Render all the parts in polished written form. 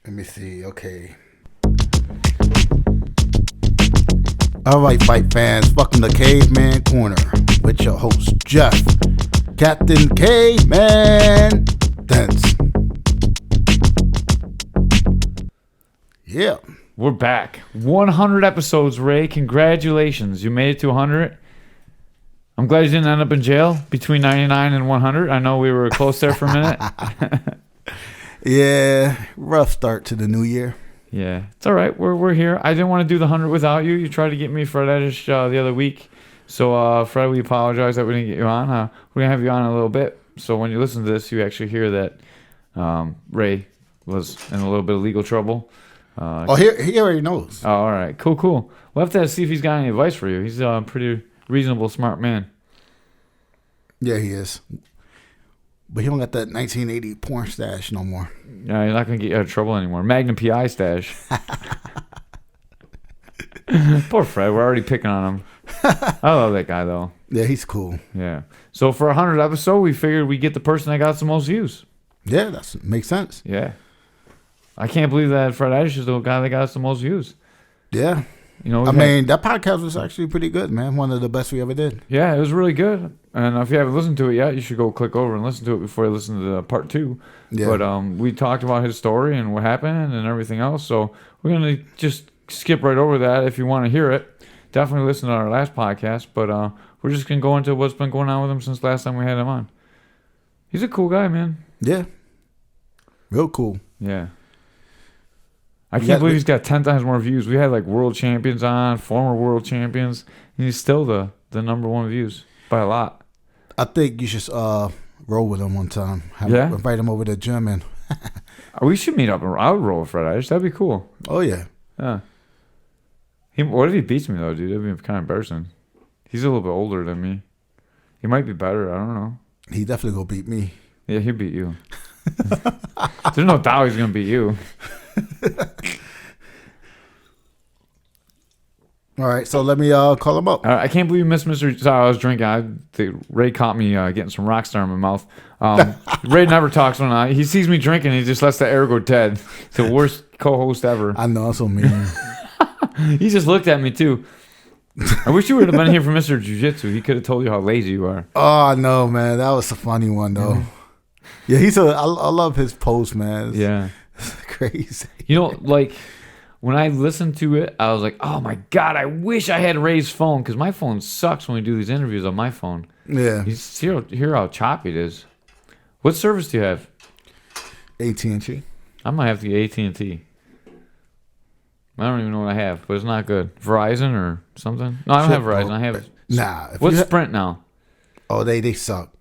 Let me see. Okay. All right, fight fans. Welcome to Caveman Corner with your host, Jeff. Captain Caveman. Dance. Yeah. We're back. 100 episodes, Ray. Congratulations. You made it to 100. I'm glad you didn't end up in jail between 99 and 100. I know we were close there for a minute. Yeah, rough start to the new year. Yeah, it's all right. We're here. I didn't want to do the 100 without you. You tried to get me Fred Ettish the other week. So, Fred, we apologize that we didn't get you on. We're going to have you on in a little bit. So when you listen to this, you actually hear that Ray was in a little bit of legal trouble. He already knows. Oh, all right. Cool. We'll have to see if he's got any advice for you. He's a pretty reasonable, smart man. Yeah, he is. But he don't got that 1980 porn stash no more. Yeah, he's not going to get you out of trouble anymore. Magnum PI stash. Poor Fred. We're already picking on him. I love that guy, though. Yeah, he's cool. Yeah. So for 100 episode, we figured we'd get the person that got the most views. Yeah, that makes sense. Yeah. I can't believe that Fred Ettish is the guy that got us the most views. Yeah. You know, I mean, that podcast was actually pretty good, man. One of the best we ever did. Yeah, it was really good. And if you haven't listened to it yet, you should go click over and listen to it before you listen to the part 2. Yeah. But we talked about his story and what happened and everything else. So we're going to just skip right over that. If you want to hear it, definitely listen to our last podcast. But we're just going to go into what's been going on with him since last time we had him on. He's a cool guy, man. Yeah. Real cool. Yeah. I can't believe he's got 10 times more views. We had like world champions on, former world champions, and he's still the number one views by a lot. I think you should roll with him one time. Invite him over to the gym and we should meet up. I would roll with Fred Ettish. That'd be cool. Oh yeah. Yeah. What if he beats me though, dude? That'd be kind of embarrassing. He's a little bit older than me. He might be better. I don't know. He definitely gonna beat me. Yeah, he'll beat you. There's no doubt he's gonna beat you. All right, so let me call him up. I can't believe you missed Mr. Sorry, I was drinking. Ray caught me getting some Rockstar in my mouth. Ray never talks when he sees me drinking. He just lets the air go dead. It's the worst co-host ever. I know, so mean. He just looked at me too. I wish you would have been here for Mr. Jiu-Jitsu. He could have told you how lazy you are. Oh no, man, that was a funny one though. Yeah, I love his post, man. It's crazy. You know, like when I listened to it, I was like, oh my God, I wish I had Ray's phone because my phone sucks when we do these interviews on my phone. Yeah. You hear how choppy it is. What service do you have? AT&T. I might have to get AT&T. I don't even know what I have, but it's not good. Verizon or something? No, I don't have Verizon. I have... What's Sprint now? Oh, they suck.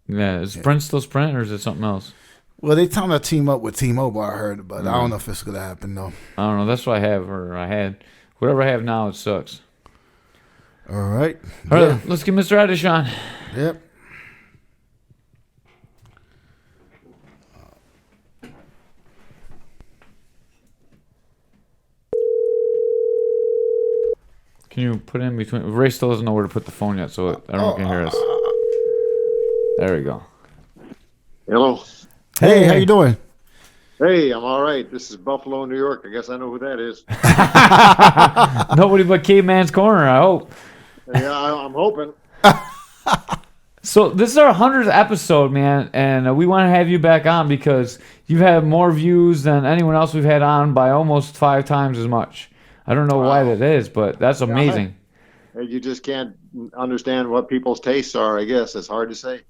Yeah, is Sprint still Sprint or is it something else? Well, they trying to team up with T-Mobile, I heard, but I don't know if it's going to happen, though. I don't know. That's what I have, or I had. Whatever I have now, it sucks. All right. All right, let's get Mr. Ettish on. Yep. Can you put in between? Ray still doesn't know where to put the phone yet, so everyone can hear us. There we go. Hello. Hey, how you doing? Hey, I'm all right. This is Buffalo, New York. I guess I know who that is. Nobody but Caveman's Corner, I hope. Yeah, I'm hoping. So this is our 100th episode, man, and we want to have you back on because you've had more views than anyone else we've had on by almost 5 times as much. I don't know why that is, but that's amazing. You just can't understand what people's tastes are, I guess. It's hard to say.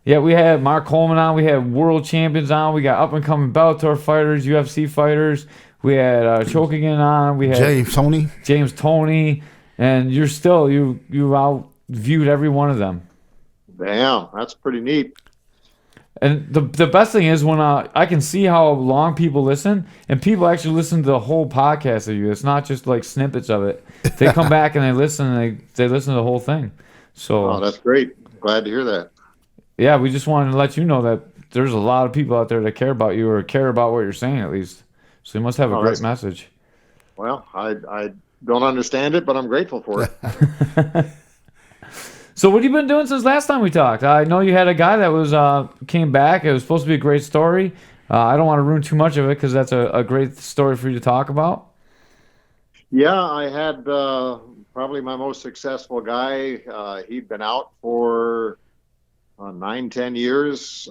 Yeah, we had Mark Coleman on. We had world champions on. We got up-and-coming Bellator fighters, UFC fighters. We had Chokagan on. We had James Toney. And you're still, you out-viewed every one of them. Damn, that's pretty neat. And the best thing is when I can see how long people listen, and people actually listen to the whole podcast of you. It's not just like snippets of it. They come back and they listen, and they listen to the whole thing. So that's great. Glad to hear that. Yeah, we just wanted to let you know that there's a lot of people out there that care about you or care about what you're saying at least. So you must have a great message. Well, I don't understand it, but I'm grateful for it. So what have you been doing since last time we talked? I know you had a guy that was came back. It was supposed to be a great story. I don't want to ruin too much of it because that's a great story for you to talk about. Yeah, I had probably my most successful guy. He'd been out for 9, 10 years.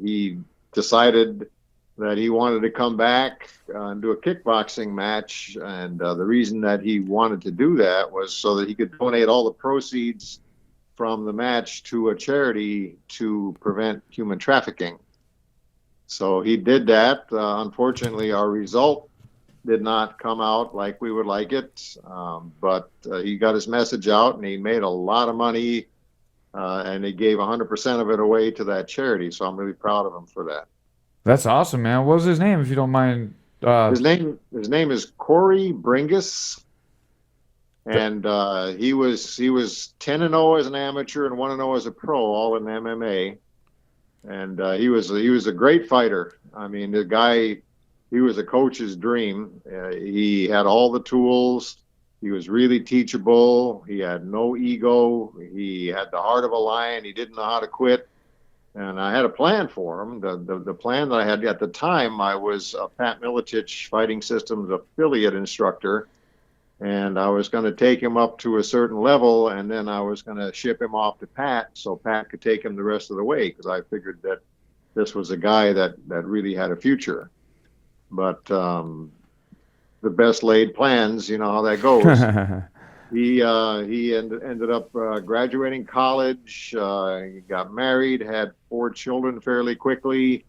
He decided that he wanted to come back and do a kickboxing match. And the reason that he wanted to do that was so that he could donate all the proceeds from the match to a charity to prevent human trafficking. So he did that. Unfortunately, our result did not come out like we would like it. But he got his message out and he made a lot of money. And he gave 100% of it away to that charity. So I'm really proud of him for that. That's awesome, man. What was his name, if you don't mind? His name is Corey Bringus, and he was 10-0 as an amateur and 1-0 as a pro, all in MMA. And he was a great fighter. I mean, the guy, he was a coach's dream. He had all the tools. He was really teachable. He had no ego. He had the heart of a lion. He didn't know how to quit. And I had a plan for him. The plan that I had at the time, I was a Pat Miletich Fighting Systems affiliate instructor. And I was going to take him up to a certain level, and then I was going to ship him off to Pat so Pat could take him the rest of the way, because I figured that this was a guy that really had a future. But the best laid plans, you know how that goes. He ended up graduating college. He got married, had 4 children fairly quickly,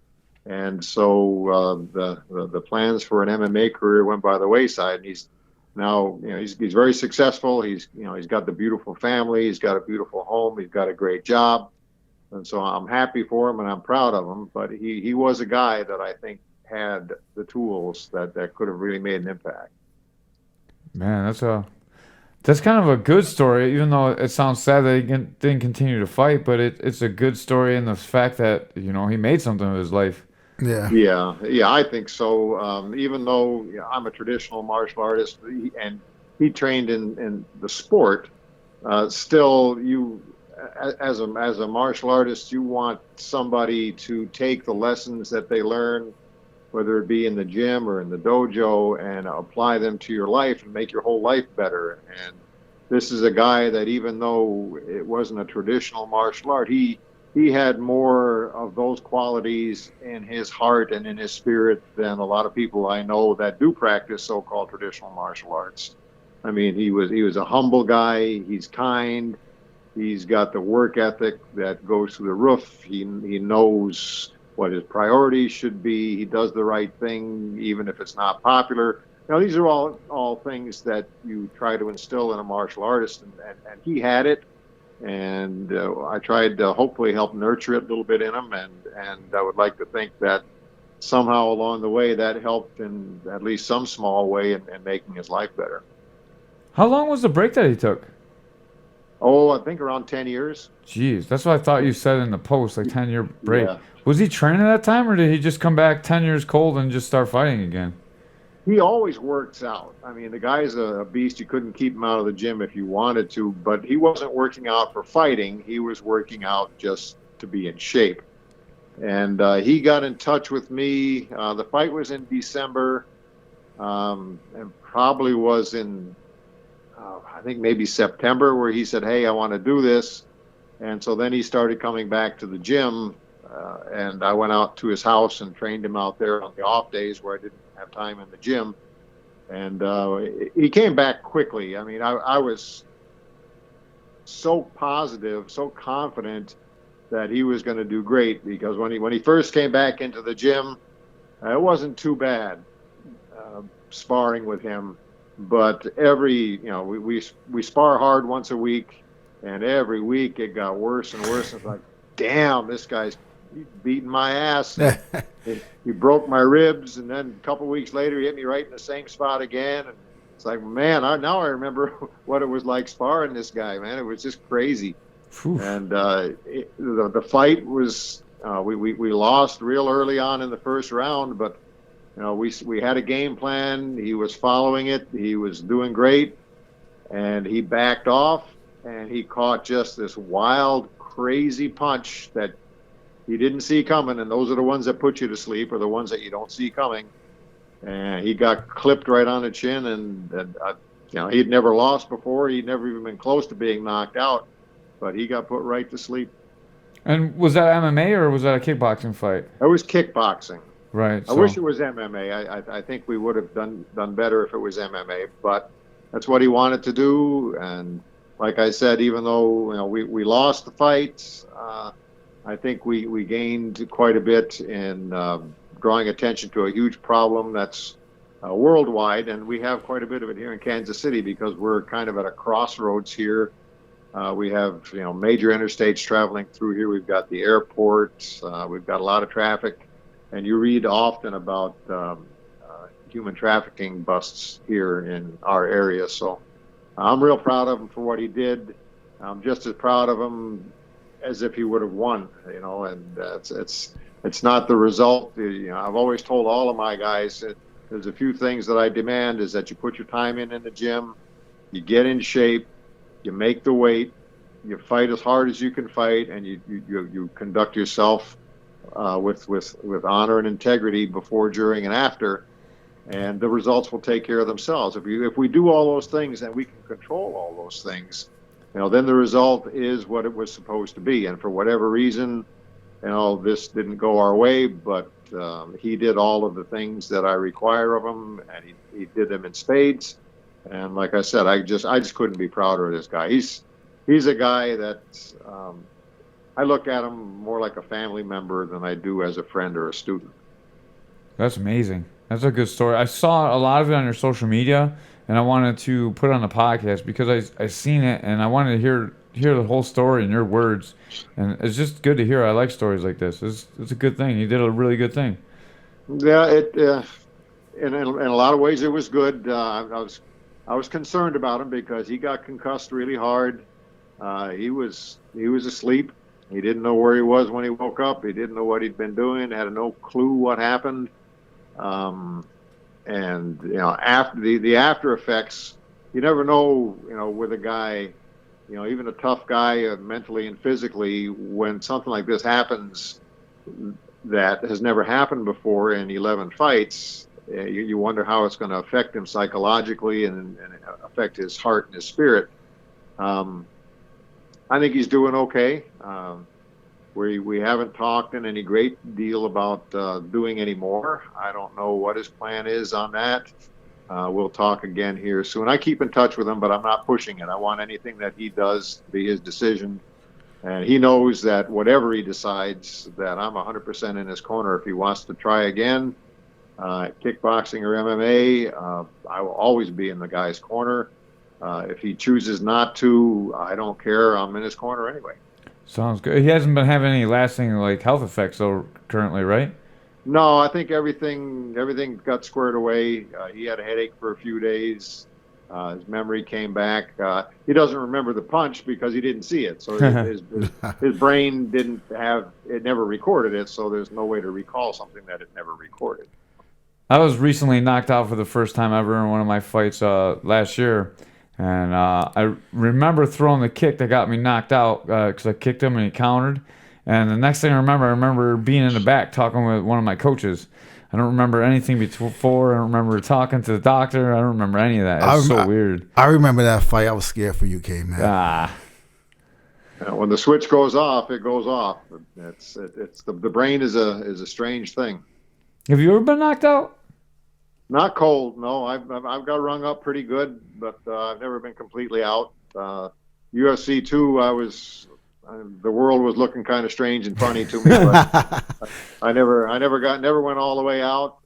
and so the plans for an MMA career went by the wayside. And he's now, he's very successful. He's got the beautiful family. He's got a beautiful home. He's got a great job, and so I'm happy for him and I'm proud of him. But he was a guy that I think had the tools that could have really made an impact. Man, that's kind of a good story, even though it sounds sad that he didn't continue to fight. But it's a good story in the fact that he made something of his life. Yeah, I think so. Even though I'm a traditional martial artist, and he trained in the sport, still as a martial artist, you want somebody to take the lessons that they learn, whether it be in the gym or in the dojo, and apply them to your life and make your whole life better. And this is a guy that, even though it wasn't a traditional martial art, he had more of those qualities in his heart and in his spirit than a lot of people I know that do practice so-called traditional martial arts. I mean, he was a humble guy. He's kind. He's got the work ethic that goes through the roof. He knows what his priorities should be. He does the right thing, even if it's not popular. These are all things that you try to instill in a martial artist, and he had it. And I tried to hopefully help nurture it a little bit in him, and I would like to think that somehow along the way that helped in at least some small way in making his life better. How long was the break that he took? Oh, I think around 10 years. Jeez, that's what I thought you said in the post, like 10-year break. Yeah. Was he training at that time, or did he just come back 10 years cold and just start fighting again? He always works out. I mean, the guy's a beast. You couldn't keep him out of the gym if you wanted to, but he wasn't working out for fighting. He was working out just to be in shape. And he got in touch with me. The fight was in December, and probably was in, I think maybe September, where he said, "Hey, I want to do this." And so then he started coming back to the gym, and I went out to his house and trained him out there on the off days where I didn't have time in the gym. And he came back quickly. I mean, I was so positive, so confident that he was going to do great, because when he first came back into the gym, it wasn't too bad sparring with him. But we spar hard once a week, and every week it got worse and worse. It's like, damn, this guy's beating my ass. He broke my ribs, and then a couple weeks later he hit me right in the same spot again. And it's like, man, now I remember what it was like sparring this guy, man. It was just crazy. Whew. And the fight was we lost real early on in the first round, but we had a game plan. He was following it. He was doing great, and he backed off, and he caught just this wild, crazy punch that he didn't see coming, and those are the ones that put you to sleep, or the ones that you don't see coming. And he got clipped right on the chin, and he'd never lost before. He'd never even been close to being knocked out, but he got put right to sleep. And was that MMA or was that a kickboxing fight? It was kickboxing. Right. I wish it was MMA. I think we would have done better if it was MMA, but that's what he wanted to do. And like I said, even though we lost the fight, I think we gained quite a bit in drawing attention to a huge problem that's worldwide, and we have quite a bit of it here in Kansas City because we're kind of at a crossroads here. We have major interstates traveling through here. We've got the airport. We've got a lot of traffic, and you read often about human trafficking busts here in our area. So I'm real proud of him for what he did. I'm just as proud of him as if he would have won. And it's not the result. I've always told all of my guys that there's a few things that I demand is that you put your time in the gym, you get in shape, you make the weight, you fight as hard as you can fight, and you conduct yourself with honor and integrity before, during, and after, and the results will take care of themselves. If we do all those things and we can control all those things, then the result is what it was supposed to be. And for whatever reason, this didn't go our way, but he did all of the things that I require of him, and he did them in spades. And like I said, I just couldn't be prouder of this guy. He's a guy that I look at him more like a family member than I do as a friend or a student. That's amazing. That's a good story. I saw a lot of it on your social media, and I wanted to put it on the podcast because I seen it, and I wanted to hear the whole story in your words. And it's just good to hear. I like stories like this. It's a good thing. You did a really good thing. Yeah, in a lot of ways it was good. I was concerned about him because he got concussed really hard. He was asleep. He didn't know where he was when he woke up. He didn't know what he'd been doing. Had no clue what happened. And after the after effects, you never know. With a guy, even a tough guy, mentally and physically, when something like this happens that has never happened before in 11 fights. You wonder how it's going to affect him psychologically and affect his heart and his spirit. I think he's doing okay. We haven't talked in any great deal about doing any more. I don't know what his plan is on that. We'll talk again here soon. I keep in touch with him, but I'm not pushing it. I want anything that he does to be his decision. And he knows that whatever he decides, that I'm 100% in his corner. If he wants to try again, kickboxing or MMA, I will always be in the guy's corner. If he chooses not to, I don't care. I'm in his corner anyway. Sounds good. He hasn't been having any lasting health effects though currently, right? No, I think everything got squared away. He had a headache for a few days. His memory came back. He doesn't remember the punch because he didn't see it. So his brain never recorded it. So there's no way to recall something that it never recorded. I was recently knocked out for the first time ever in one of my fights last year. And I remember throwing the kick that got me knocked out because I kicked him and he countered. And the next thing I remember being in the back talking with one of my coaches. I don't remember anything before. I don't remember talking to the doctor. I don't remember any of that. It's so weird. I remember that fight. I was scared for you, Caveman. When the switch goes off, it goes off. It's the brain is a strange thing. Have you ever been knocked out? Not cold, no. I've got rung up pretty good, but I've never been completely out. UFC 2, the world was looking kind of strange and funny to me, but I never went all the way out.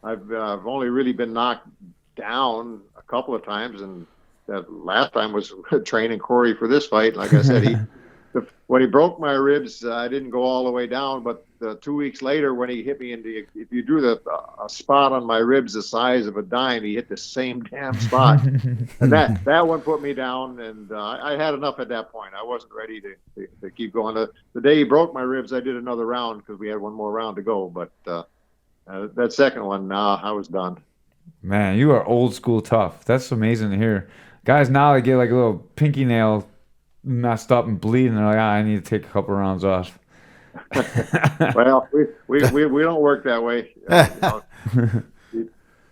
I've only really been knocked down a couple of times, and that last time was training Corey for this fight. Like I said, when he broke my ribs, I didn't go all the way down, but 2 weeks later when he hit me if you drew a spot on my ribs the size of a dime, he hit the same damn spot. And that one put me down, and I had enough at that point. I wasn't ready to keep going. The day he broke my ribs, I did another round because we had one more round to go, but that second one, I was done. Man, you are old school tough. That's amazing to hear. Guys now, they get a little pinky nail messed up and bleeding. They're like, I need to take a couple rounds off. Well, we don't work that way.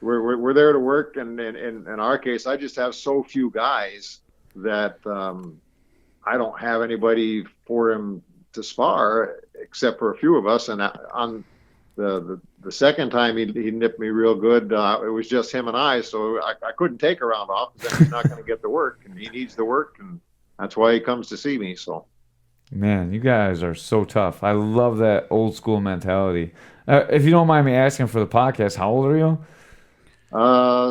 We're there to work, and in our case, I just have so few guys that I don't have anybody for him to spar except for a few of us. And on the second time he nipped me real good, it was just him and I, so I couldn't take a round off because then he's not going to get the work, and he needs the work, and that's why he comes to see me. So, man, you guys are so tough. I love that old school mentality. If you don't mind me asking for the podcast, how old are you?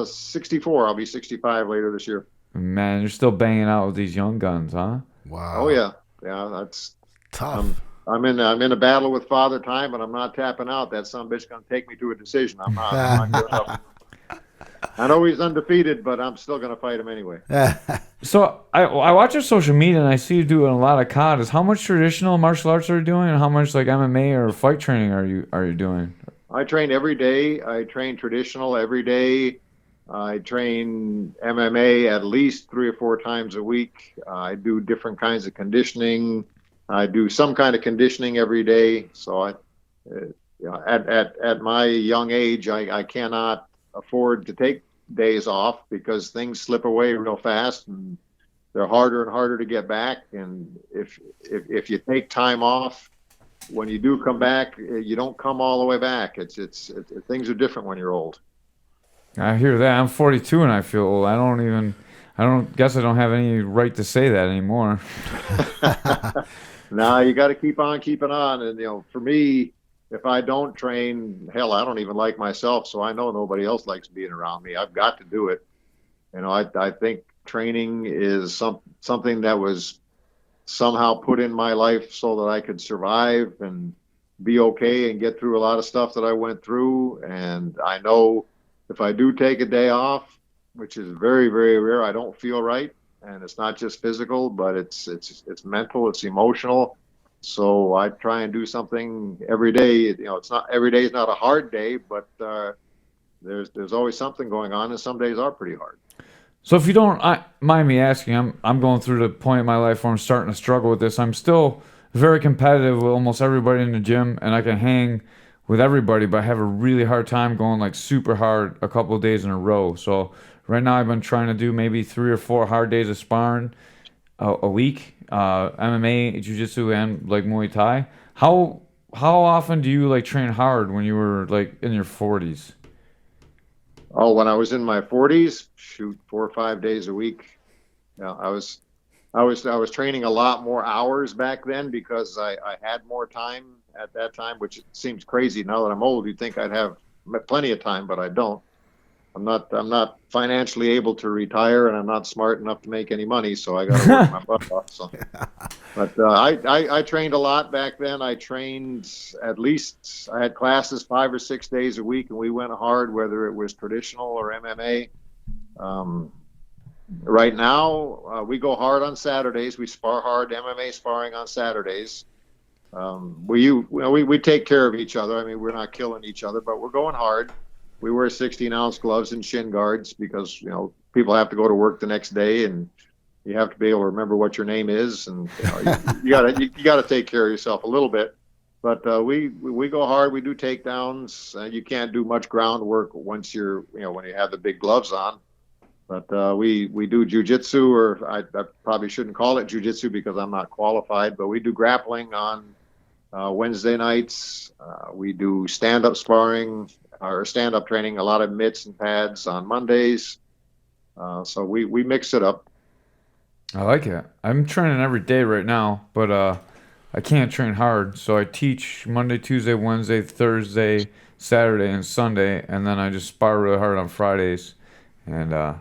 64. I'll be 65 later this year. Man, you're still banging out with these young guns, huh? Wow. Oh yeah, that's tough. I'm in a battle with Father Time, and I'm not tapping out. That son of a bitch going to take me to a decision. I'm not giving up. I know he's undefeated, but I'm still going to fight him anyway. So I watch your social media, and I see you doing a lot of katas. How much traditional martial arts are you doing, and how much like MMA or fight training are you doing? I train every day. I train traditional every day. I train MMA at least 3 or 4 times a week. I do different kinds of conditioning. I do some kind of conditioning every day. So at my young age, I cannot afford to take days off because things slip away real fast and they're harder and harder to get back. And if you take time off, when you do come back, you don't come all the way back. It's things are different when you're old. I hear that. I'm 42 and I feel old. I don't guess I don't have any right to say that anymore. No, you got to keep on keeping on. And, for me, if I don't train, hell, I don't even like myself. So I know nobody else likes being around me. I've got to do it. I think training is something that was somehow put in my life so that I could survive and be okay and get through a lot of stuff that I went through. And I know if I do take a day off, which is very, very rare, I don't feel right. And it's not just physical, but it's mental, it's emotional. So I try and do something every day. It's not every day is not a hard day, but there's always something going on, and some days are pretty hard. So if you don't mind me asking, I'm going through the point in my life where I'm starting to struggle with this. I'm still very competitive with almost everybody in the gym, and I can hang with everybody, but I have a really hard time going like super hard a couple of days in a row. So right now I've been trying to do maybe 3 or 4 hard days of sparring a week, MMA, jiu-jitsu, and like Muay Thai. How often do you like train hard when you were like in your 40s? Oh, when I was in my 40s, shoot, 4 or 5 days a week. Yeah, I was training a lot more hours back then because I had more time at that time, which seems crazy now that I'm old. You'd think I'd have plenty of time, but I don't. I'm not financially able to retire, and I'm not smart enough to make any money, so I got to work my butt off. So. But I trained a lot back then. I trained at least, I had classes 5 or 6 days a week, and we went hard, whether it was traditional or MMA. Right now, we go hard on Saturdays. We spar hard, MMA sparring on Saturdays. We take care of each other. I mean, we're not killing each other, but we're going hard. We wear 16-ounce gloves and shin guards because, people have to go to work the next day, and you have to be able to remember what your name is, and you gotta take care of yourself a little bit. But we go hard. We do takedowns. You can't do much groundwork once you're when you have the big gloves on. But we do jiu-jitsu, or I probably shouldn't call it jiu-jitsu because I'm not qualified. But we do grappling on Wednesday nights. We do stand-up sparring or stand-up training. A lot of mitts and pads on Mondays. So we mix it up. I like it. I'm training every day right now, but I can't train hard. So I teach Monday, Tuesday, Wednesday, Thursday, Saturday, and Sunday, and then I just spar really hard on Fridays. And I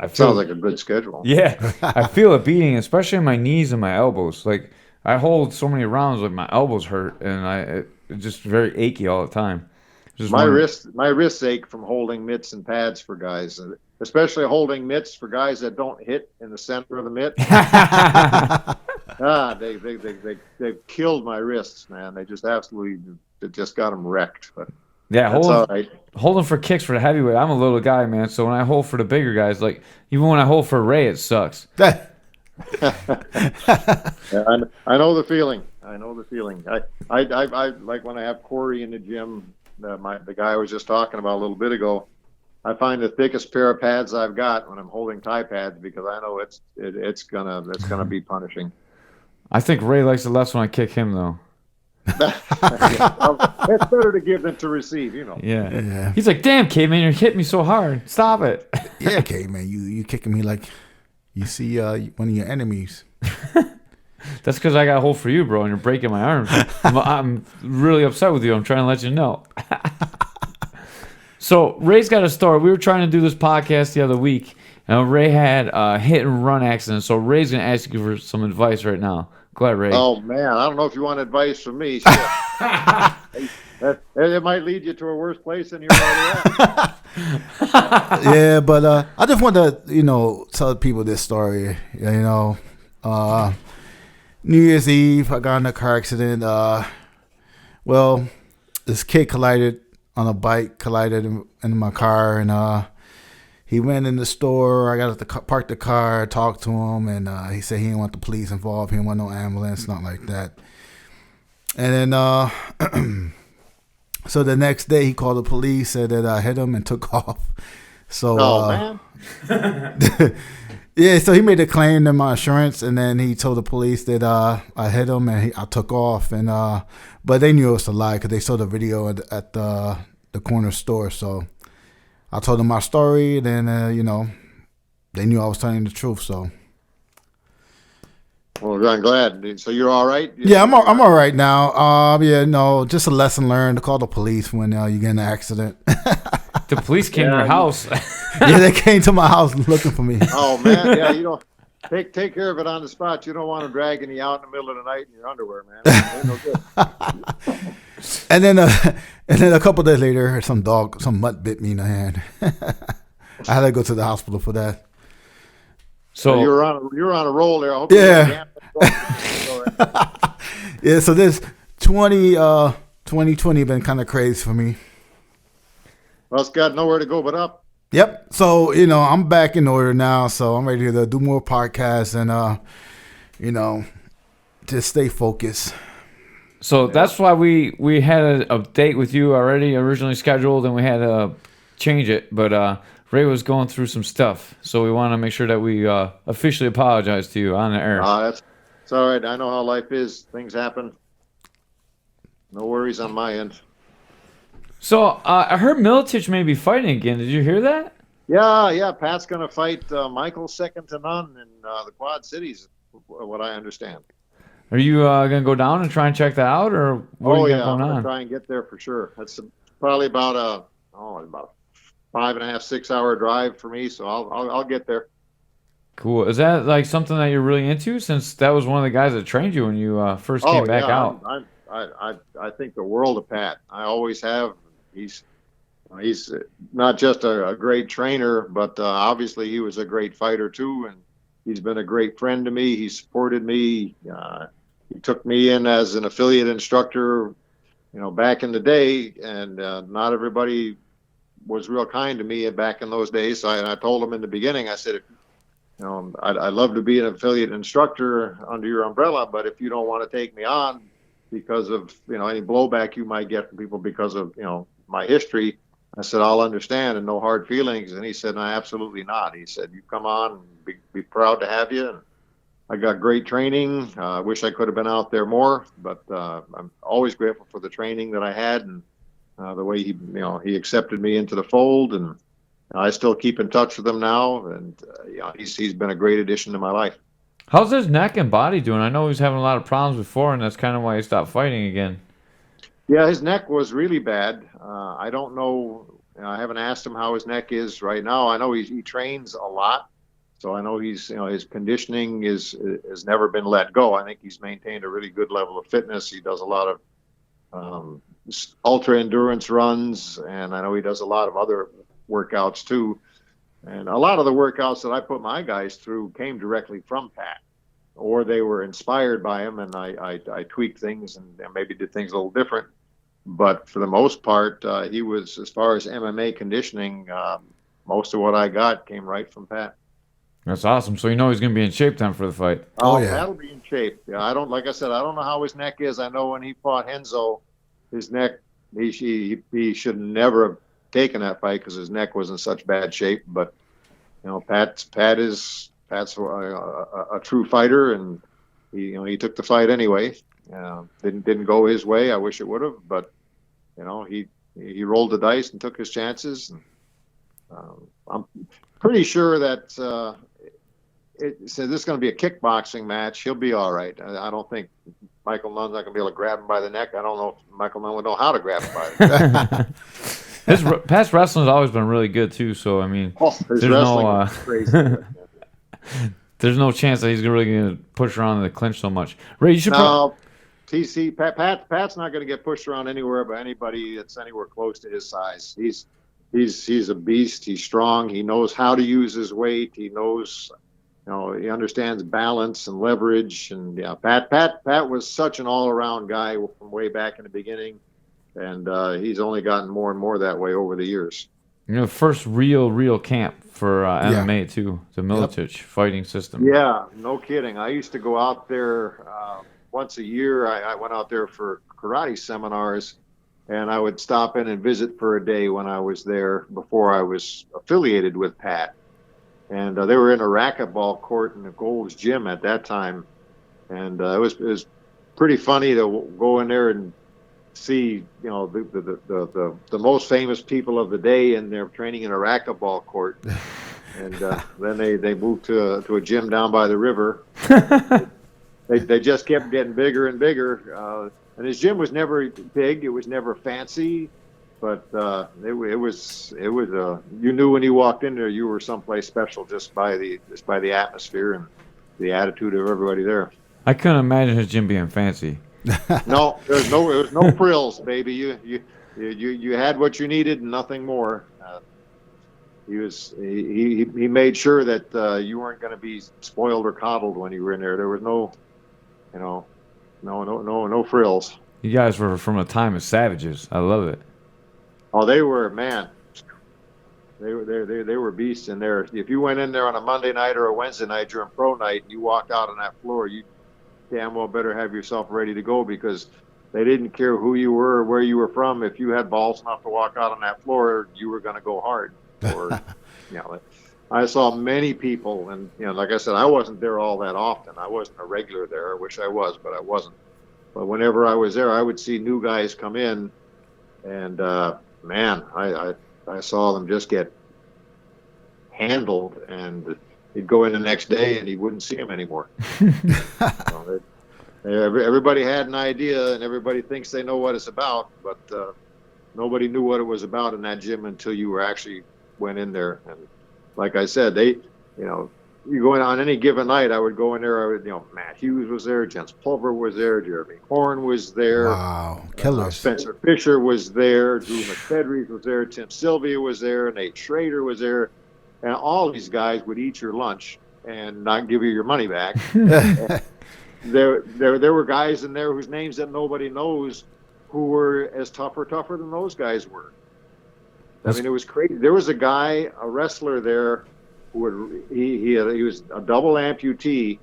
feel sounds like a good schedule. Yeah, I feel it beating, especially in my knees and my elbows. Like I hold so many rounds, like my elbows hurt, and it's just very achy all the time. My wrists ache from holding mitts and pads for guys, especially holding mitts for guys that don't hit in the center of the mitt. They've killed my wrists, man. They just absolutely got them wrecked. But yeah, right. Holding for kicks for the heavyweight. I'm a little guy, man. So when I hold for the bigger guys, like even when I hold for Ray, it sucks. Yeah, I know the feeling. I know the feeling. I like when I have Corey in the gym. The guy I was just talking about a little bit ago. I find the thickest pair of pads I've got when I'm holding Thai pads because I know it's gonna be punishing. I think Ray likes it less when I kick him, though. Well, it's better to give than to receive, you know. Yeah. He's like, "Damn, Caveman, you're hitting me so hard. Stop it." Yeah, Caveman, you kicking me like you see one of your enemies. That's because I got a hole for you, bro, and you're breaking my arms. I'm really upset with you. I'm trying to let you know. So Ray's got a story. We were trying to do this podcast the other week, and Ray had a hit and run accident. So Ray's gonna ask you for some advice right now. Go ahead, Ray. Oh man, I don't know if you want advice from me. It might lead you to a worse place than you're already at. Yeah, but I just want to tell people this story. New Year's Eve, I got in a car accident. Well, this kid collided on a bike, collided in my car, and he went in the store. I got to park the car, talked to him, and he said he didn't want the police involved. He didn't want no ambulance, not like that. And then, so the next day he called the police, said that I hit him and took off. So, man. Yeah, so he made a claim to my insurance, and then he told the police that I hit him and I took off, and but they knew it was a lie because they saw the video at the corner store. So I told them my story, and then they knew I was telling the truth. So. Well, I'm glad. So you're all right? Yeah, I'm all right now. Just a lesson learned to call the police when you get in an accident. The police came to your house. Yeah, they came to my house looking for me. Oh man, yeah, you don't take care of it on the spot. You don't want them dragging you out in the middle of the night in your underwear, man. Ain't no good. And then a couple days later, some mutt bit me in the hand. I had to go to the hospital for that. So you're on a roll there. I hope yeah. Yeah. So this 2020 been kind of crazy for me. Well, it's got nowhere to go but up. Yep. So, I'm back in order now. So I'm ready to do more podcasts and, just stay focused. So that's why we had a date with you already originally scheduled, and we had to change it. But Ray was going through some stuff. So we want to make sure that we officially apologize to you on the air. It's all right. I know how life is. Things happen. No worries on my end. So I heard Militich may be fighting again. Did you hear that? Yeah. Pat's going to fight Michael second to none in the Quad Cities, what I understand. Are you going to go down and try and check that out, or what are you I'm going going to on? try and get there for sure. That's probably about about 5.5, 6 hour drive for me, so I'll get there. Cool. Is that like something that you're really into, since that was one of the guys that trained you when you first came back out? I think the world of Pat. I always have. He's not just a great trainer, but obviously he was a great fighter too, and he's been a great friend to me. He supported me. He took me in as an affiliate instructor, back in the day, and not everybody was real kind to me back in those days. So I told him in the beginning, I said, I'd love to be an affiliate instructor under your umbrella, but if you don't want to take me on because of any blowback you might get from people because of my history, I said, I'll understand and no hard feelings. And he said, no, absolutely not. He said, you come on, and be proud to have you. And I got great training. I wish I could have been out there more, but I'm always grateful for the training that I had and the way he accepted me into the fold. And I still keep in touch with him now. And he's been a great addition to my life. How's his neck and body doing? I know he was having a lot of problems before, and that's kind of why he stopped fighting again. Yeah, his neck was really bad. I don't know. I haven't asked him how his neck is right now. I know he trains a lot, so I know he's his conditioning has never been let go. I think he's maintained a really good level of fitness. He does a lot of ultra endurance runs, and I know he does a lot of other workouts too. And a lot of the workouts that I put my guys through came directly from Pat, or they were inspired by him, and I tweaked things and maybe did things a little different. But for the most part, he was, as far as MMA conditioning, most of what I got came right from Pat. That's awesome. So you know he's going to be in shape then for the fight. Oh, yeah. That'll be in shape. Yeah, like I said, I don't know how his neck is. I know when he fought Henzo, his neck, he should never have taken that fight because his neck was in such bad shape. But Pat's a true fighter, and he took the fight anyway. Didn't go his way. I wish it would have, but he rolled the dice and took his chances. And, I'm pretty sure that so this is going to be a kickboxing match. He'll be all right. I don't think Michael Nunn's not going to be able to grab him by the neck. I don't know if Michael Nunn would know how to grab him by the neck. His past wrestling's always been really good too. So I mean, his wrestling is crazy. There's no chance that he's really going to push around in the clinch so much. Ray, you should. No, Pat's not going to get pushed around anywhere by anybody that's anywhere close to his size. He's a beast. He's strong. He knows how to use his weight. He knows, he understands balance and leverage. And yeah, Pat was such an all-around guy from way back in the beginning, and he's only gotten more and more that way over the years. First real camp for MMA too, the Militich fighting system. Yeah, no kidding. I used to go out there once a year. I went out there for karate seminars. And I would stop in and visit for a day when I was there before I was affiliated with Pat. And they were in a racquetball court in the Gold's Gym at that time. And it was pretty funny to go in there and see, the most famous people of the day, and they're training in a racquetball court. And then they moved to a gym down by the river. They just kept getting bigger and bigger. And his gym was never big. It was never fancy, but it was you knew when you walked in there you were someplace special just by the atmosphere and the attitude of everybody there. I couldn't imagine his gym being fancy. No, there was no frills, baby. You had what you needed and nothing more. He made sure that you weren't going to be spoiled or coddled when you were in there. There was no frills. You guys were from a time of savages. I love it. Oh, they were, man. They were beasts in there. If you went in there on a Monday night or a Wednesday night during pro night, and you walked out on that floor, you damn well better have yourself ready to go, because they didn't care who you were or where you were from. If you had balls enough to walk out on that floor, you were going to go hard. Or, I saw many people, and like I said, I wasn't there all that often. I wasn't a regular there. I wish I was, but I wasn't. But whenever I was there, I would see new guys come in, and man, I saw them just get handled, and he'd go in the next day and he wouldn't see him anymore. Everybody had an idea, and everybody thinks they know what it's about, but nobody knew what it was about in that gym until you actually went in there. And like I said, you go in on any given night, I would go in there. Matt Hughes was there, Jens Pulver was there, Jeremy Horn was there. Wow, killers. Spencer Fisher was there, Drew McFedries was there, Tim Sylvia was there, Nate Schrader was there, and all these guys would eat your lunch and not give you your money back. There were guys in there whose names that nobody knows who were as tougher than those guys were. I mean, it was crazy. There was a wrestler there who he was a double amputee,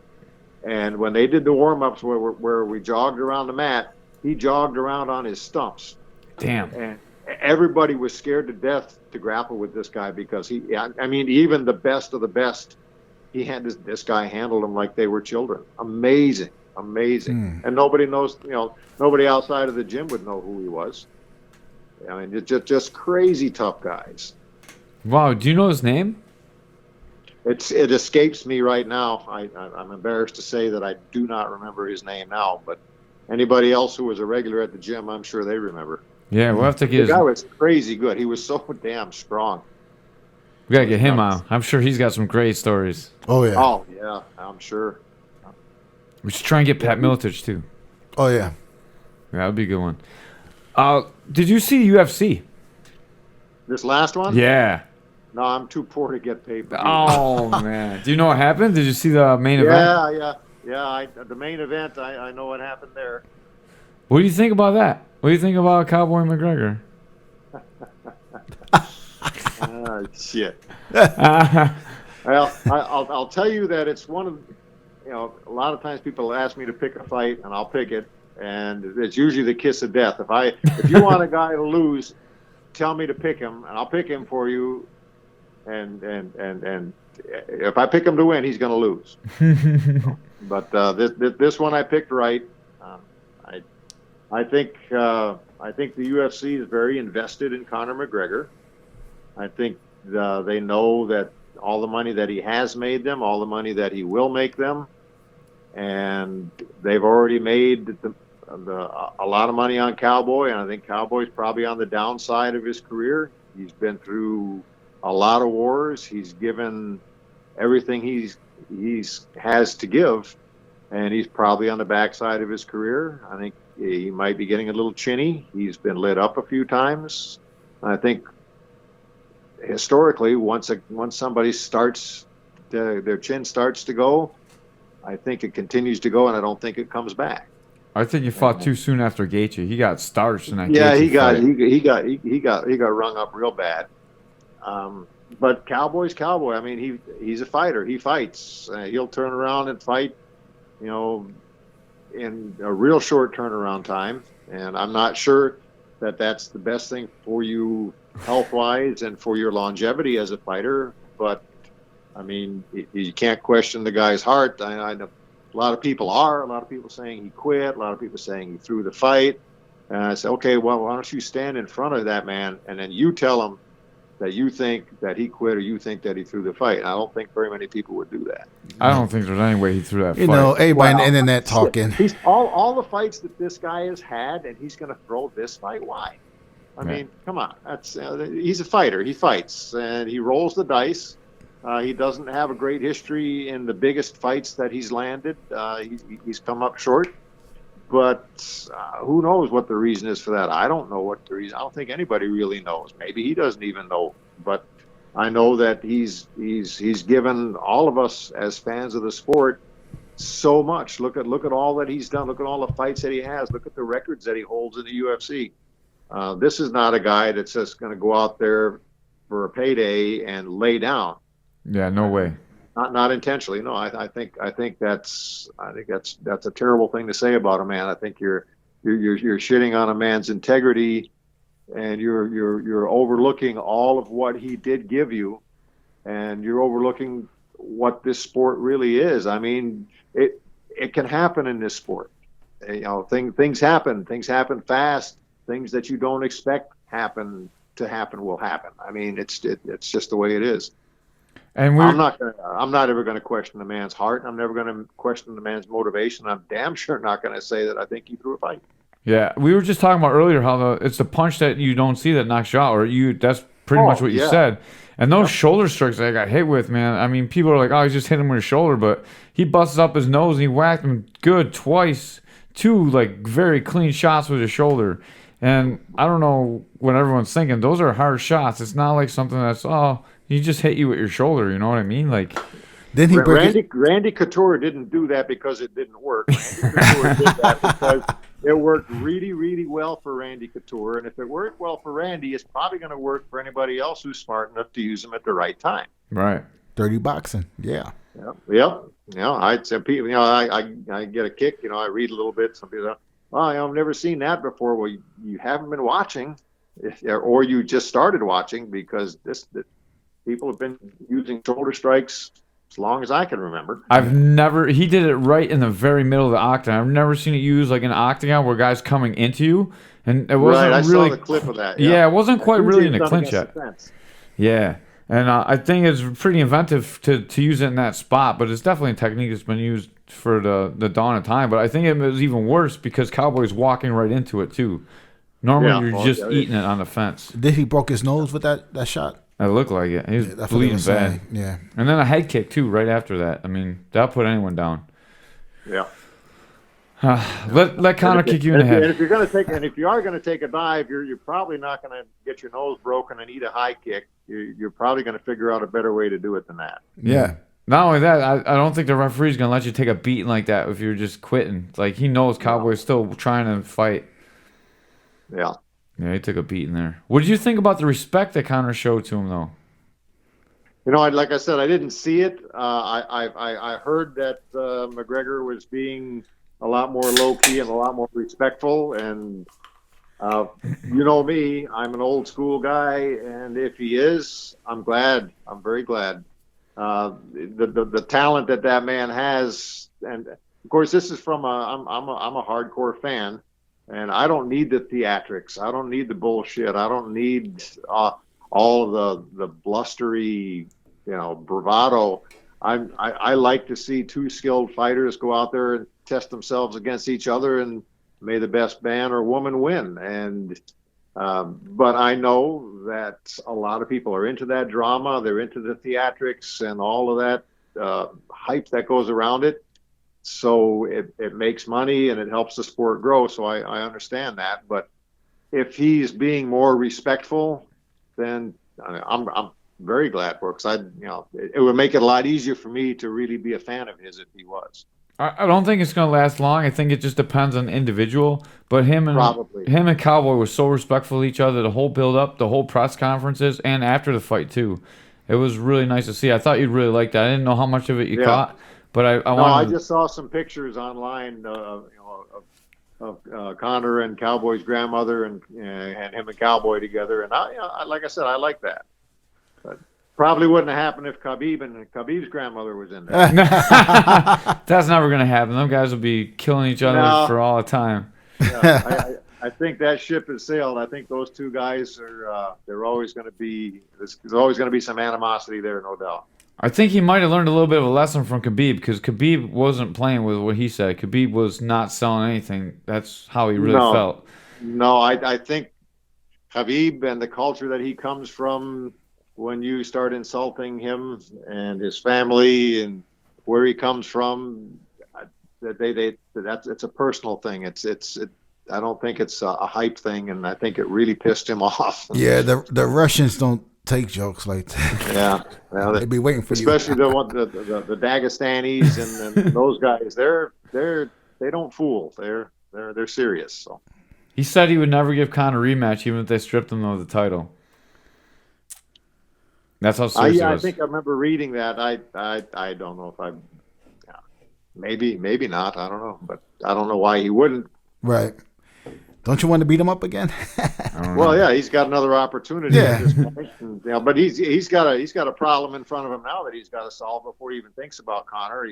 and when they did the warm-ups where we jogged around the mat, he jogged around on his stumps. Damn. And everybody was scared to death to grapple with this guy, because even the best of the best, this guy handled them like they were children. Amazing. And nobody knows, nobody outside of the gym would know who he was. I mean, just crazy tough guys. Wow, do you know his name? It escapes me right now. I'm embarrassed to say that I do not remember his name now, but anybody else who was a regular at the gym, I'm sure they remember. Yeah, we'll have to get the guy was crazy good. He was so damn strong. We gotta get him out. I'm sure he's got some great stories. Oh yeah. Oh yeah, I'm sure. We should try and get Pat Militich too. Oh yeah. Yeah, that would be a good one. Did you see UFC? This last one? Yeah. No, I'm too poor to get paid. Oh man. Do you know what happened? Did you see the main event? Yeah. The main event, I know what happened there. What do you think about that? What do you think about Cowboy McGregor? Shit. Well, I'll tell you that it's one of, a lot of times people ask me to pick a fight, and I'll pick it, and it's usually the kiss of death. If you want a guy to lose, tell me to pick him, and I'll pick him for you. And if I pick him to win, he's going to lose. But this one I picked right. I think the UFC is very invested in Conor McGregor. I think they know that all the money that he has made them, all the money that he will make them, and they've already made a lot of money on Cowboy, and I think Cowboy's probably on the downside of his career. He's been through a lot of wars. He's given everything he has to give, and he's probably on the backside of his career. I think he might be getting a little chinny. He's been lit up a few times. I think historically, once somebody starts, their chin starts to go, I think it continues to go, and I don't think it comes back. I think he fought too soon after Gaethje. He got starched in that. Yeah, Gaethje he got rung up real bad. But Cowboy's Cowboy. I mean, he's a fighter. He fights. He'll turn around and fight, in a real short turnaround time. And I'm not sure that that's the best thing for you health-wise and for your longevity as a fighter. But, I mean, you can't question the guy's heart. I know a lot of people are. A lot of people saying he quit. A lot of people saying he threw the fight. And I said, okay, well, why don't you stand in front of that man and then you tell him that you think that he quit or you think that he threw the fight. And I don't think very many people would do that. I don't think there's any way he threw that fight. Everybody on the internet talking. He's all the fights that this guy has had, and he's going to throw this fight. Why? I mean, come on. That's he's a fighter. He fights, and he rolls the dice. He doesn't have a great history in the biggest fights that he's landed. He's come up short. But who knows what the reason is for that? I don't know what the reason. I don't think anybody really knows. Maybe he doesn't even know. But I know that he's given all of us as fans of the sport so much. Look at all that he's done. Look at all the fights that he has. Look at the records that he holds in the UFC. This is not a guy that's just going to go out there for a payday and lay down. Yeah, no way. Not intentionally. No, I think that's a terrible thing to say about a man. I think you're shitting on a man's integrity, and you're overlooking all of what he did give you, and you're overlooking what this sport really is. I mean, it can happen in this sport. Things happen. Things happen fast. Things that you don't expect will happen. I mean, it's just the way it is. And I'm not ever going to question the man's heart. I'm never going to question the man's motivation. I'm damn sure not going to say that I think he threw a fight. Yeah, we were just talking about earlier how it's the punch that you don't see that knocks you out, or that's pretty much what you said. And those shoulder strikes that I got hit with, man. I mean, people are like, oh, he just hit him with his shoulder, but he busts up his nose and he whacked him good twice. 2 like very clean shots with his shoulder. And I don't know what everyone's thinking. Those are hard shots. It's not like something that's he just hit you with your shoulder. You know what I mean? Like, then he Randy Couture didn't do that because it didn't work. Randy Couture did that because it worked really, really well for Randy Couture. And if it worked well for Randy, it's probably going to work for anybody else who's smart enough to use them at the right time. Right. Dirty boxing. Yeah. Yep. I'd say people. I get a kick. I read a little bit. Some people say, well, I've never seen that before. Well, you haven't been watching, or you just started watching, because people have been using shoulder strikes as long as I can remember. He did it right in the very middle of the octagon. I've never seen it used like an octagon where guys coming into you, and it wasn't I really. Saw the clip of that. Yeah, it wasn't quite really in the clinch yet. Yeah, and I think it's pretty inventive to use it in that spot, but it's definitely a technique that's been used for the dawn of time. But I think it was even worse because Cowboy's walking right into it too. Normally you're just eating it on the fence. Did he broke his nose with that shot? It looked like it. He was bleeding bad. Yeah. And then a head kick too right after that. I mean, that'll put anyone down. Yeah. Let Conor kick you in the head. And if you are going to take a dive, you're probably not going to get your nose broken and eat a high kick. You're probably going to figure out a better way to do it than that. Yeah. Not only that, I don't think the referee's going to let you take a beating like that if you're just quitting. Like, he knows Cowboy's still trying to fight. Yeah. Yeah, he took a beating there. What did you think about the respect that Conor showed to him, though? Like I said, I didn't see it. I heard that McGregor was being a lot more low key and a lot more respectful. And you know me, I'm an old school guy, and if he is, I'm glad. I'm very glad. The talent that man has, and of course, this is from I'm a hardcore fan, and I don't need the theatrics. I don't need the bullshit. I don't need all of the blustery, bravado. I like to see two skilled fighters go out there and test themselves against each other, and may the best man or woman win. And but I know that a lot of people are into that drama. They're into the theatrics and all of that hype that goes around it. So it makes money and it helps the sport grow. So I understand that. But if he's being more respectful, then I'm very glad for it, because it would make it a lot easier for me to really be a fan of his if he was. I don't think it's going to last long. I think it just depends on the individual. But him and Cowboy were so respectful of each other, the whole build up, the whole press conferences, and after the fight too. It was really nice to see. I thought you'd really like that. I didn't know how much of it you caught, but I just saw some pictures online of Conor and Cowboy's grandmother and him and Cowboy together, and like I said, I like that. But probably wouldn't have happened if Khabib's grandmother was in there. That's never going to happen. Them guys will be killing each other for all the time. Yeah, I think that ship has sailed. I think those two guys are. They're always going to be. There's always going to be some animosity there, no doubt. I think he might have learned a little bit of a lesson from Khabib, because Khabib wasn't playing with what he said. Khabib was not selling anything. That's how he really felt. No, I think Khabib and the culture that he comes from, when you start insulting him and his family and where he comes from, it's a personal thing. I don't think it's a hype thing, and I think it really pissed him off. Yeah, the Russians don't take jokes like that. Yeah, they'd be waiting for especially you. Especially the Dagestanis and those guys. They don't fool. They're serious. So he said he would never give Conor a rematch, even if they stripped him of the title. That's how serious it was. I think I remember reading that. I don't know if maybe not. I don't know, but I don't know why he wouldn't. Right. Don't you want to beat him up again? Well, yeah, he's got another opportunity at this point. And, but he's got a problem in front of him now that he's got to solve before he even thinks about Conor.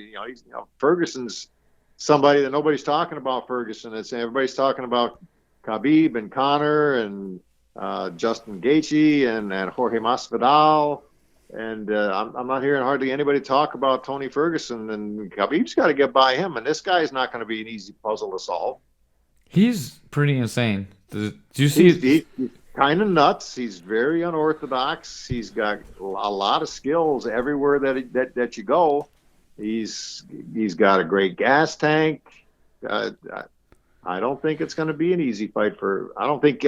Ferguson's somebody that nobody's talking about. Ferguson. Everybody's talking about Khabib and Conor and Justin Gaethje and Jorge Masvidal. And I'm not hearing hardly anybody talk about Tony Ferguson. And Khabib's got to get by him. And this guy's not going to be an easy puzzle to solve. He's pretty insane. Do you see? He's kind of nuts. He's very unorthodox. He's got a lot of skills everywhere that you go. He's got a great gas tank. I don't think it's going to be an easy fight for. I don't think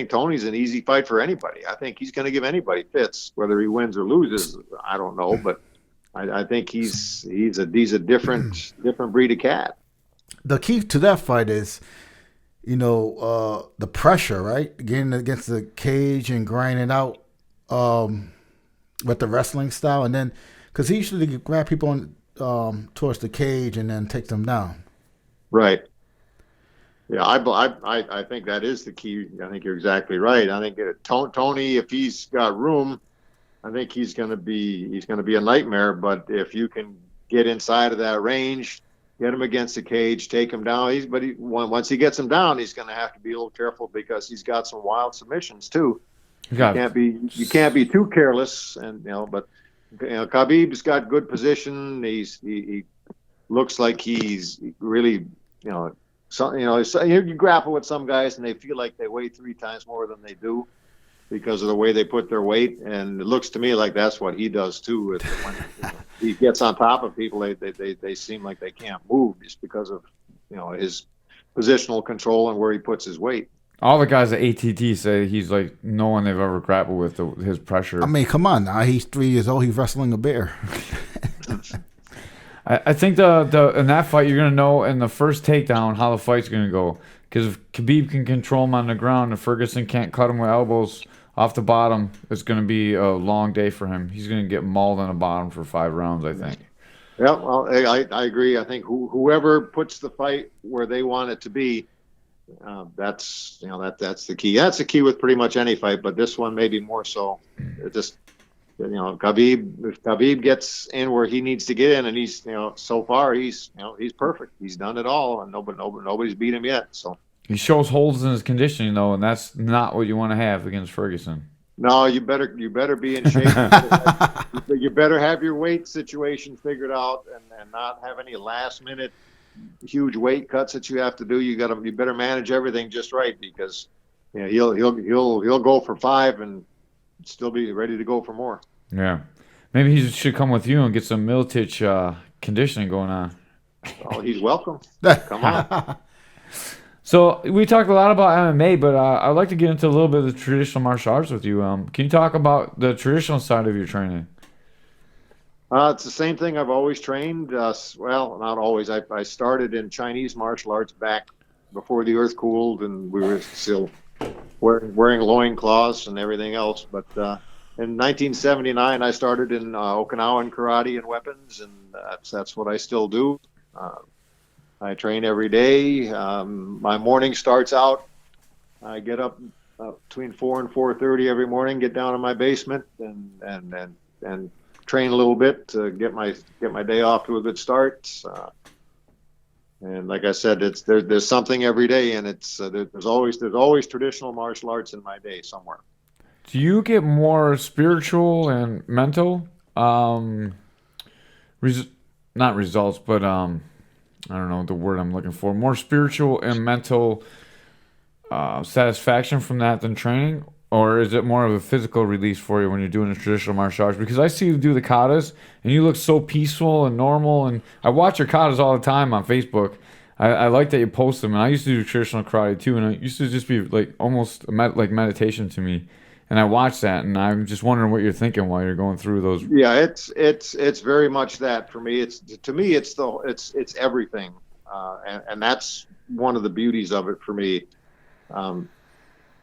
Tony's an easy fight for anybody. I think he's going to give anybody fits, whether he wins or loses. I don't know, but I think he's a different breed of cat. The key to that fight is, the pressure, right? Getting against the cage and grinding out with the wrestling style, and then because he usually grab people towards the cage and then take them down. Right. Yeah, I think that is the key. I think you're exactly right. I think Tony, if he's got room, I think he's going to be a nightmare. But if you can get inside of that range, get him against the cage, take him down. Once he gets him down, he's going to have to be a little careful, because he's got some wild submissions too. You can't be too careless. And but Khabib's got good position. He looks like he's really you grapple with some guys and they feel like they weigh 3 times more than they do because of the way they put their weight, and it looks to me like that's what he does too. When he gets on top of people, they seem like they can't move just because of his positional control and where he puts his weight. All the guys at ATT say he's like no one they've ever grappled with his pressure. I mean, come on now. He's 3 years old. He's wrestling a bear. I think the in that fight you're gonna know in the first takedown how the fight's gonna go, because if Khabib can control him on the ground and Ferguson can't cut him with elbows off the bottom, it's going to be a long day for him. He's going to get mauled on the bottom for 5 rounds, I think. Yeah, well, I agree. I think whoever puts the fight where they want it to be, that's that's the key. That's the key with pretty much any fight, but this one maybe more so. It just Khabib, if Khabib gets in where he needs to get in, and he's so far he's perfect. He's done it all, and nobody's beat him yet. So he shows holes in his conditioning though, and that's not what you want to have against Ferguson. No, you better be in shape. You better have your weight situation figured out, and not have any last minute huge weight cuts that you have to do. You better manage everything just right, because he'll go for 5 and still be ready to go for more. Yeah, maybe he should come with you and get some Miletich conditioning going on. Oh, he's welcome. Come on. So we talked a lot about MMA, but I'd like to get into a little bit of the traditional martial arts with you. Can you talk about the traditional side of your training? It's the same thing I've always trained. Well, not always. I started in Chinese martial arts back before the earth cooled, and we were still wearing loincloths and everything else. But in 1979, I started in Okinawan karate and weapons, and that's what I still do. I train every day. My morning starts out. I get up between 4 and 4:30 every morning. Get down in my basement and train a little bit to get my day off to a good start. And like I said, there's something every day, and there's always traditional martial arts in my day somewhere. Do you get more spiritual and mental, not results, but I don't know the word I'm looking for. More spiritual and mental satisfaction from that than training? Or is it more of a physical release for you when you're doing the traditional martial arts? Because I see you do the katas, and you look so peaceful and normal. And I watch your katas all the time on Facebook. I like that you post them. And I used to do traditional karate too, and it used to just be like almost like meditation to me. And I watch that, and I'm just wondering what you're thinking while you're going through those. Yeah, it's very much that for me. It's everything, and that's one of the beauties of it for me.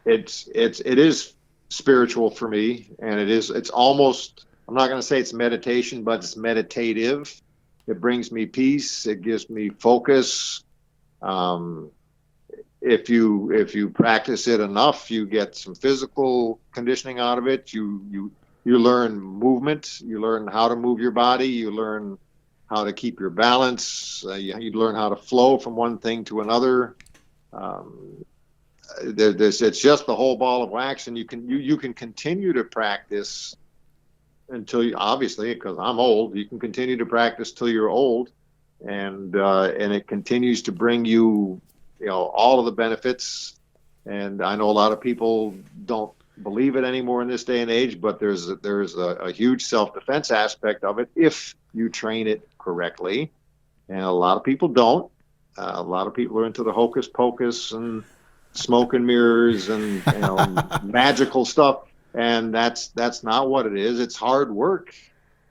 It is spiritual for me, and it's almost, I'm not going to say it's meditation, but it's meditative. It brings me peace. It gives me focus. If you practice it enough, you get some physical conditioning out of it. You learn movement. You learn how to move your body. You learn how to keep your balance. You learn how to flow from one thing to another. It's just the whole ball of wax, and you can continue to practice until you, obviously, because I'm old, you can continue to practice till you're old, and it continues to bring you all of the benefits. And I know a lot of people don't believe it anymore in this day and age, but there's a huge self-defense aspect of it if you train it correctly, and a lot of people don't. A lot of people are into the hocus pocus and smoke and mirrors and magical stuff, and that's not what it is. It's hard work,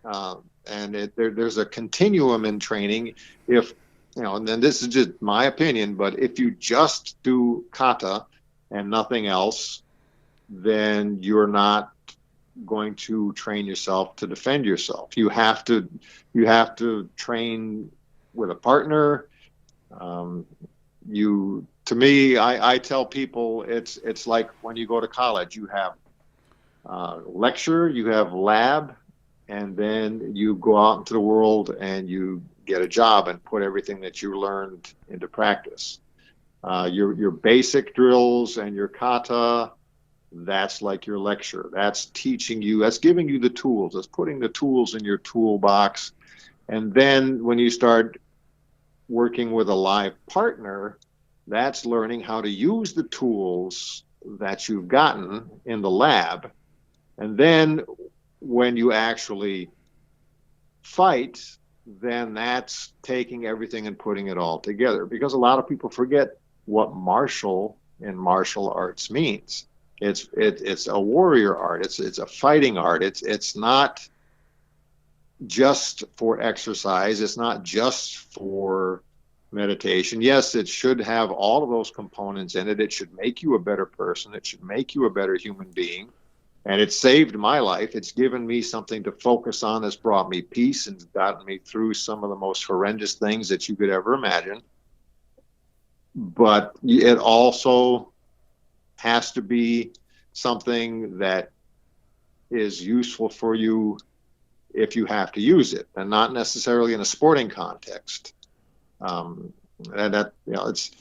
and there's a continuum in training. If and then this is just my opinion, but if you just do kata and nothing else, then you're not going to train yourself to defend yourself. You have to train with a partner. To me, I tell people it's like when you go to college. You have lecture, you have lab, and then you go out into the world and you get a job and put everything that you learned into practice. Your basic drills and your kata, that's like your lecture. That's teaching you, that's giving you the tools, that's putting the tools in your toolbox. And then when you start working with a live partner, that's learning how to use the tools that you've gotten in the lab. And then when you actually fight, then that's taking everything and putting it all together. Because a lot of people forget what martial in martial arts means. It's a warrior art. It's a fighting art. It's not just for exercise. It's not just for meditation. Yes, it should have all of those components in it. It should make you a better person. It should make you a better human being. And it saved my life. It's given me something to focus on that's brought me peace and gotten me through some of the most horrendous things that you could ever imagine. But it also has to be something that is useful for you if you have to use it, and not necessarily in a sporting context. And that, it's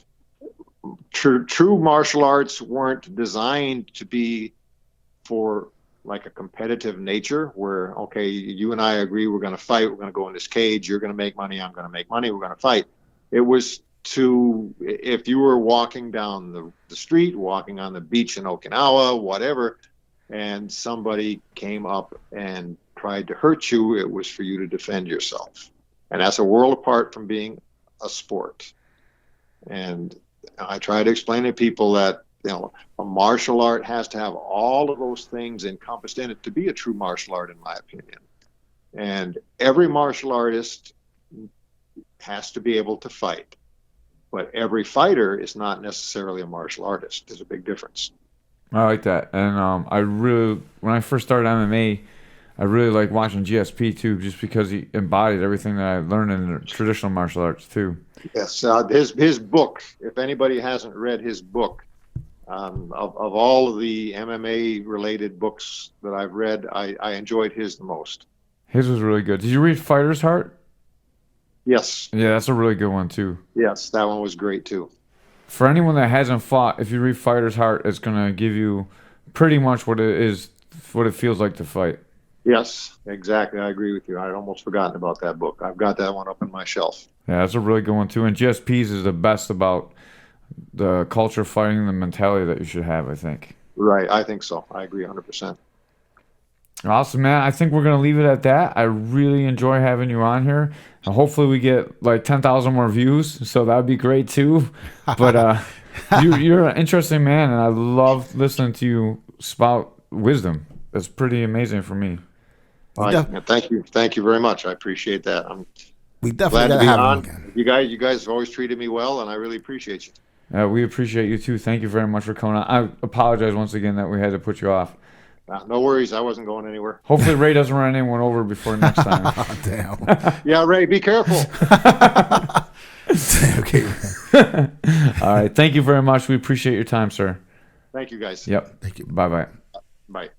true martial arts weren't designed to be for like a competitive nature where, okay, you and I agree we're going to fight, we're going to go in this cage, you're going to make money, I'm going to make money, we're going to fight. It was to, if you were walking down the street, walking on the beach in Okinawa, whatever, and somebody came up and tried to hurt you, it was for you to defend yourself. And that's a world apart from being a sport. And I try to explain to people that, a martial art has to have all of those things encompassed in it to be a true martial art, in my opinion. And every martial artist has to be able to fight. But every fighter is not necessarily a martial artist. There's a big difference. I like that. And when I first started MMA, I really liked watching GSP too, just because he embodied everything that I learned in the traditional martial arts too. Yes, his book, if anybody hasn't read his book, of all of the MMA related books that I've read, I enjoyed his the most. His was really good. Did you read Fighter's Heart? Yes. Yeah, that's a really good one too. Yes, that one was great too. For anyone that hasn't fought, if you read Fighter's Heart, it's gonna give you pretty much what it feels like to fight. Yes, exactly. I agree with you. I'd almost forgotten about that book. I've got that one up on my shelf. Yeah, that's a really good one too. And GSP's is the best about the culture of fighting, the mentality that you should have, I think. Right, I think so. I agree 100%. Awesome, man. I think we're going to leave it at that. I really enjoy having you on here. Hopefully we get like 10,000 more views, so that would be great too. But you're an interesting man, and I love listening to you spout wisdom. It's pretty amazing for me. Thank you. Thank you very much. I appreciate that. I'm we definitely glad to be have on. him again. You guys have always treated me well, and I really appreciate you. We appreciate you too. Thank you very much for coming on. I apologize once again that we had to put you off. No worries. I wasn't going anywhere. Hopefully Ray doesn't run anyone over before next time. Oh, damn. Yeah, Ray, be careful. Okay. All right. Thank you very much. We appreciate your time, sir. Thank you, guys. Yep. Thank you. Bye-bye. Bye.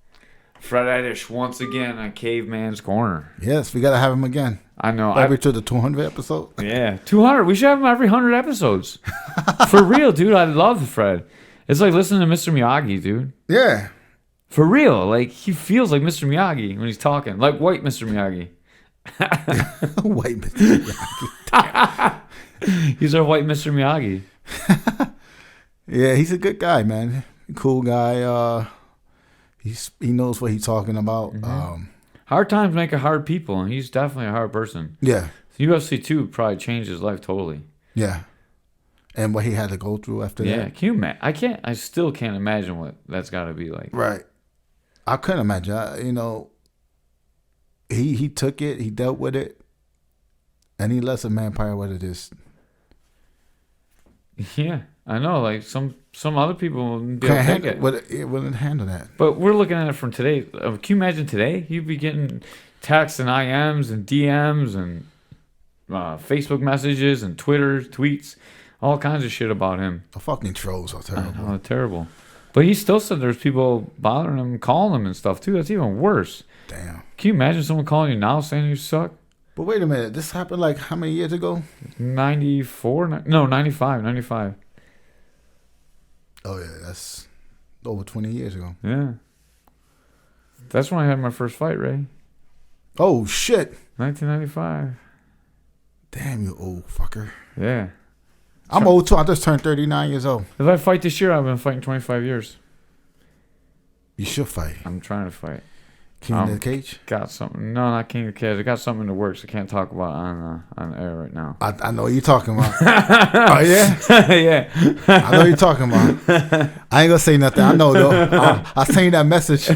Fred Ettish once again on Caveman's Corner. Yes, we got to have him again. I know. Every to the 200 episode. Yeah, 200. We should have him every 100 episodes. For real, dude. I love Fred. It's like listening to Mr. Miyagi, dude. Yeah. For real. Like, he feels like Mr. Miyagi when he's talking. Like white Mr. Miyagi. White Mr. Miyagi. He's our white Mr. Miyagi. Yeah, he's a good guy, man. Cool guy. He knows what he's talking about. Mm-hmm. Hard times make a hard people, and he's definitely a hard person. Yeah. UFC 2 probably changed his life totally. Yeah. And what he had to go through after that. Yeah, can you imagine? I still can't imagine what that's got to be like. Right. I couldn't imagine. He took it, he dealt with it, and he left a manpower what it is. Yeah, I know. Like some other people wouldn't be able to take it. It wouldn't handle that. But we're looking at it from today. Can you imagine today? You'd be getting texts and IMs and DMs and Facebook messages and Twitter tweets, all kinds of shit about him. The fucking trolls are terrible. I know, terrible. But he still said there's people bothering him, calling him and stuff too. That's even worse. Damn. Can you imagine someone calling you now saying you suck? But wait a minute. This happened like how many years ago? 94? No, 95. Oh, yeah. That's over 20 years ago. Yeah. That's when I had my first fight, Ray. Oh, shit. 1995. Damn, you old fucker. Yeah. I'm old too. I just turned 39 years old. If I fight this year, I've been fighting 25 years. You should fight. I'm trying to fight. King of the Cage? Got something. No, not King of the Cage. I got something in the works. I can't talk about on air right now. I know what you're talking about. Oh, yeah? Yeah. I know what you're talking about. I ain't going to say nothing. I know, though. I sent you that message on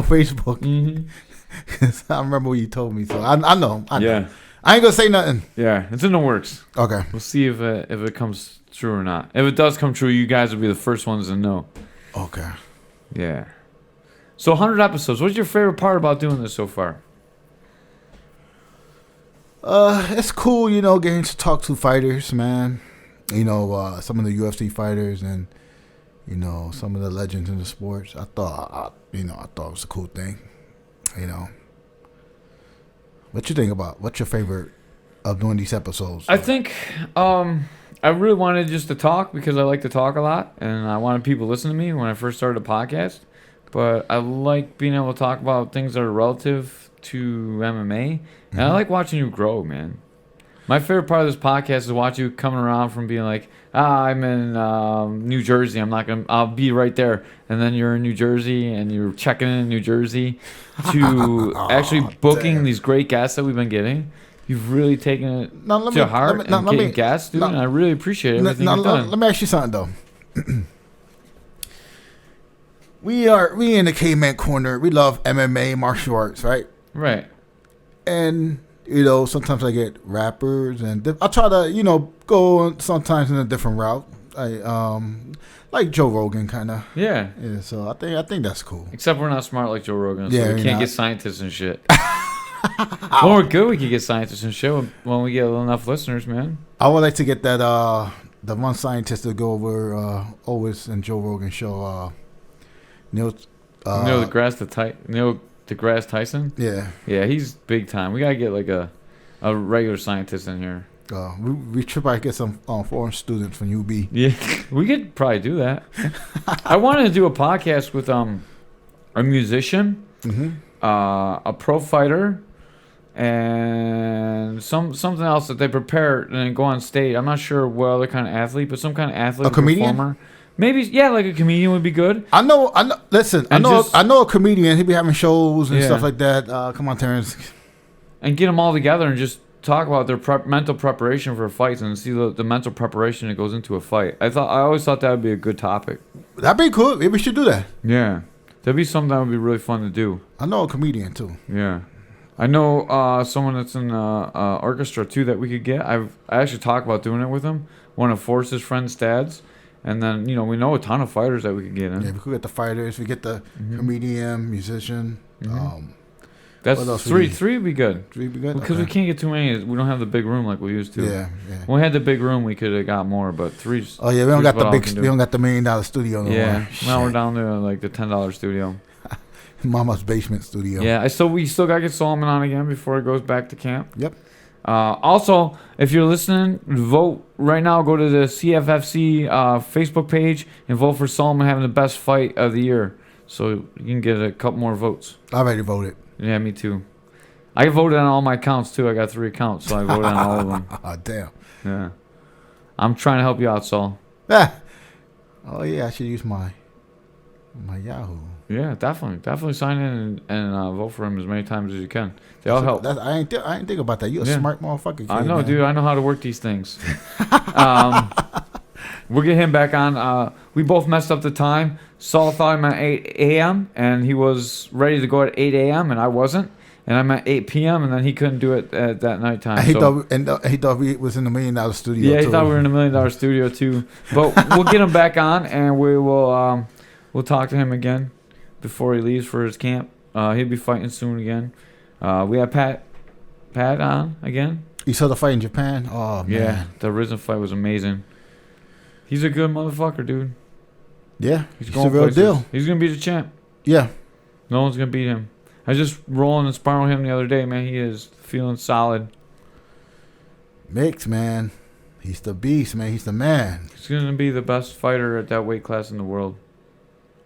Facebook. Mm-hmm. I remember what you told me. So I know. Yeah. I ain't going to say nothing. Yeah. It's in the works. Okay. We'll see if it comes true or not. If it does come true, you guys will be the first ones to know. Okay. Yeah. So 100 episodes. What's your favorite part about doing this so far? It's cool, getting to talk to fighters, man. Some of the UFC fighters and some of the legends in the sports. I thought it was a cool thing. What you think about? What's your favorite of doing these episodes? I think I really wanted just to talk because I like to talk a lot, and I wanted people to listen to me when I first started a podcast. But I like being able to talk about things that are relative to MMA, and I like watching you grow, man. My favorite part of this podcast is watch you coming around from being like, I'm in New Jersey. I'll be right there. And then you're in New Jersey and you're checking in New Jersey to actually booking these great guests that we've been getting. You've really taken it to heart and getting guests, dude. And I really appreciate everything you've done. Let me ask you something, though. We in the Caveman corner. We love MMA, martial arts, right? Right. And sometimes I get rappers, and I try to, go sometimes in a different route. Like Joe Rogan, kind of. Yeah. Yeah. So I think that's cool. Except we're not smart like Joe Rogan, so yeah, we can't get scientists and shit. When we're good, we can get scientists and shit when we get enough listeners, man. I would like to get that the one scientist to go over always in Joe Rogan show. Neil deGrasse Tyson. Yeah, he's big time. We gotta get like a regular scientist in here. We should probably get some foreign students from UB. Yeah, we could probably do that. I wanted to do a podcast with a musician, a pro fighter, and something else that they prepare and then go on stage. I'm not sure what other kind of athlete, but some kind of athlete, a comedian. Performer. Maybe, yeah, like a comedian would be good. I know. Listen, I know a comedian. He'll be having shows and stuff like that. Come on, Terrence. And get them all together and just talk about their mental preparation for fights and see the mental preparation that goes into a fight. I always thought that would be a good topic. That'd be cool. Maybe we should do that. Yeah, that'd be something that would be really fun to do. I know a comedian too. Yeah, I know someone that's in orchestra too that we could get. I actually talked about doing it with him. One of Forrest's friends' dads. And then, we know a ton of fighters that we could get in. Yeah, we could get the fighters. We get the comedian, musician. That's three. Three would be good. Three would be good? Because we can't get too many. We don't have the big room like we used to. Yeah. When we had the big room, we could have got more, but three's... Oh, yeah, we don't got the $1 million studio no more. Now we're down to like the $10 studio. Mama's basement studio. Yeah, we still got to get Solomon on again before it goes back to camp. Yep. Also, if you're listening, vote right now. Go to the CFFC Facebook page and vote for Solomon having the best fight of the year, so you can get a couple more votes. I already voted. Yeah, me too. I voted on all my accounts too. I got 3 accounts, so I voted on all of them. Oh, damn. Yeah, I'm trying to help you out, Saul. Oh yeah, I should use my Yahoo. Yeah, definitely sign in and vote for him as many times as you can. They all help. I ain't think about that. You a smart motherfucker. Kid, I know, man. dude. I know how to work these things. We'll get him back on. We both messed up the time. Saul thought I'm at 8 a.m. and he was ready to go at 8 a.m. and I wasn't. And I'm at 8 p.m. and then he couldn't do it at that night time. He thought we was in the $1 million studio. Yeah, he thought we were in the $1 million studio too. But we'll get him back on and we will we'll talk to him again before he leaves for his camp. He'll be fighting soon again. We have Pat on again. You saw the fight in Japan? Oh, man. Yeah, the Risen fight was amazing. He's a good motherfucker, dude. Yeah, he's a real deal. He's going to be the champ. Yeah. No one's going to beat him. I was just rolling and sparring with him the other day, man. He is feeling solid. Mix, man. He's the beast, man. He's the man. He's going to be the best fighter at that weight class in the world.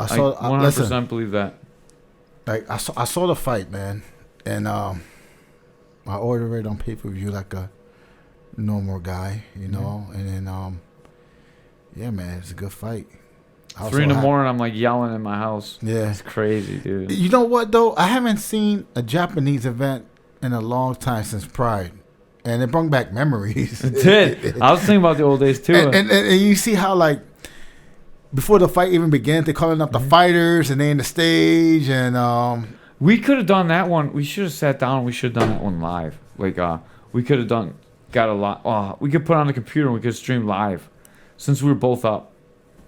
I 100% listen, believe that. Like I saw the fight, man. And I ordered it on pay-per-view like a normal guy, you know. And then, yeah, man, it's a good fight. 3 in the morning, I'm like yelling in my house. Yeah. It's crazy, dude. You know what, though? I haven't seen a Japanese event in a long time since Pride. And it brought back memories. It did. I was thinking about the old days, too. And you see how, like, before the fight even began, they're calling up the fighters and they in the stage. And we could have done that one. We should have sat down and we should have done that one live. Like, we could have got a lot. We could put on the computer and we could stream live since we were both up.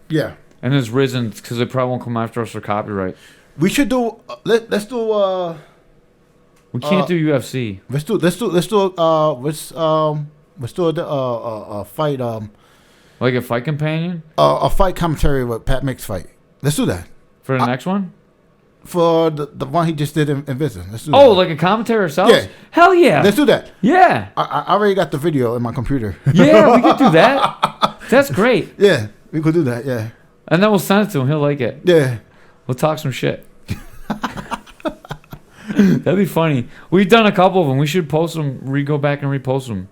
Yeah. And it's Risen because they probably won't come after us for copyright. We should do. Let's do. We can't do UFC. Let's do a fight. Like a fight companion A fight commentary with Pat Mick's fight. Let's do that for the next one. For the one he just did in Visit. Let's do Oh, that. like a commentary ourselves? Yeah. Hell yeah. Let's do that. Yeah. I already got the video in my computer. Yeah, we could do that. That's great. Yeah, we could do that. Yeah. And then we'll send it to him. He'll like it. Yeah. We'll talk some shit. That'd be funny. We've done a couple of them. We should post them. Go back and repost them.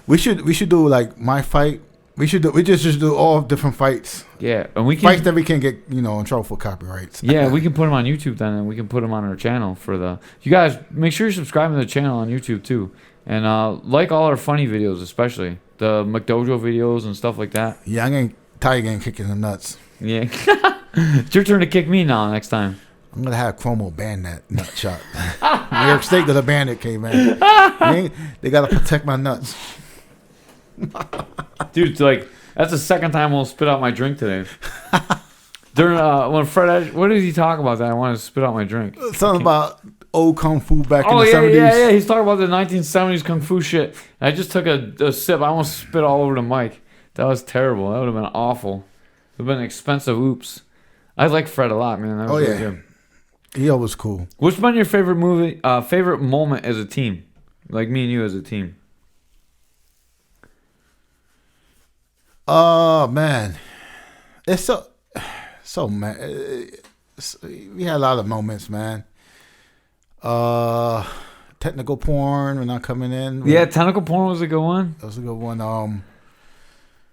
We should do like my fight. We just do all different fights. Yeah, and we can fights that we can get in trouble for copyrights. Yeah, we can put them on YouTube then, and we can put them on our channel for the. You guys make sure you're subscribing to the channel on YouTube too, and like all our funny videos, especially the McDojo videos and stuff like that. Yeah, I'm getting tired getting kicked in the nuts. Yeah, it's your turn to kick me now. Next time. I'm gonna have Chromo ban that nut shot. New York State gonna ban it, Caveman. They gotta protect my nuts. Dude, like that's the second time we'll spit out my drink today. During when Fred Ettish, what did he talk about that I wanted to spit out my drink? Something about old kung fu back in the 70s. Yeah. He's talking about the 1970s kung fu shit. I just took a sip. I almost spit all over the mic. That was terrible. That would have been awful. It would have been expensive. Oops. I like Fred a lot, man. That was really good. He always cool. What's been your favorite movie? Favorite moment as a team, like me and you as a team? Oh man, it's so man. We had a lot of moments, man. Technical porn when I'm coming in. Yeah, technical porn was a good one. That was a good one.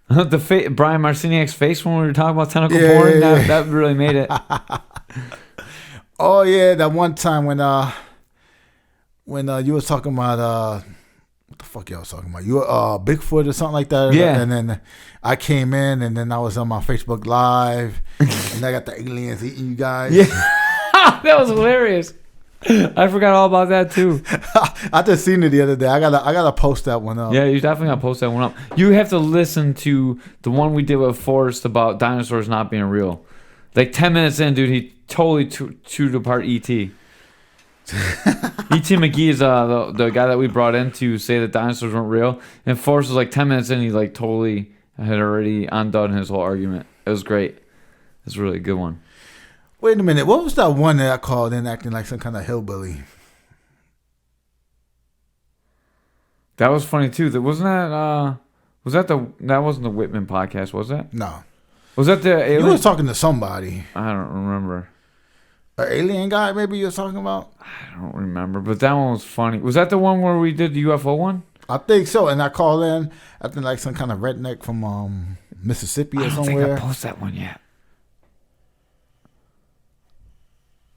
The Brian Marciniak's face when we were talking about technical porn. Yeah. That really made it. Oh yeah, that one time when you was talking about what the fuck y'all was talking about? You Bigfoot or something like that. Yeah. And then I came in and then I was on my Facebook Live and I got the aliens eating you guys. Yeah. That was hilarious. I forgot all about that too. I just seen it the other day. I gotta post that one up. Yeah, you definitely gotta post that one up. You have to listen to the one we did with Forrest about dinosaurs not being real. Like 10 minutes in, dude, he totally chewed apart E.T. E.T. McGee is the guy that we brought in to say that dinosaurs weren't real. And Forrest was like 10 minutes in, he like totally had already undone his whole argument. It was great. It was a really good one. Wait a minute. What was that one that I called in acting like some kind of hillbilly? That was funny too. That wasn't that wasn't the Whitman podcast, was it? No. Was that the alien? You was talking to somebody. I don't remember. An alien guy maybe you was talking about? I don't remember, but that one was funny. Was that the one where we did the UFO one? I think so. And I called in acting like some kind of redneck from Mississippi or somewhere. I don't think I posted that one yet.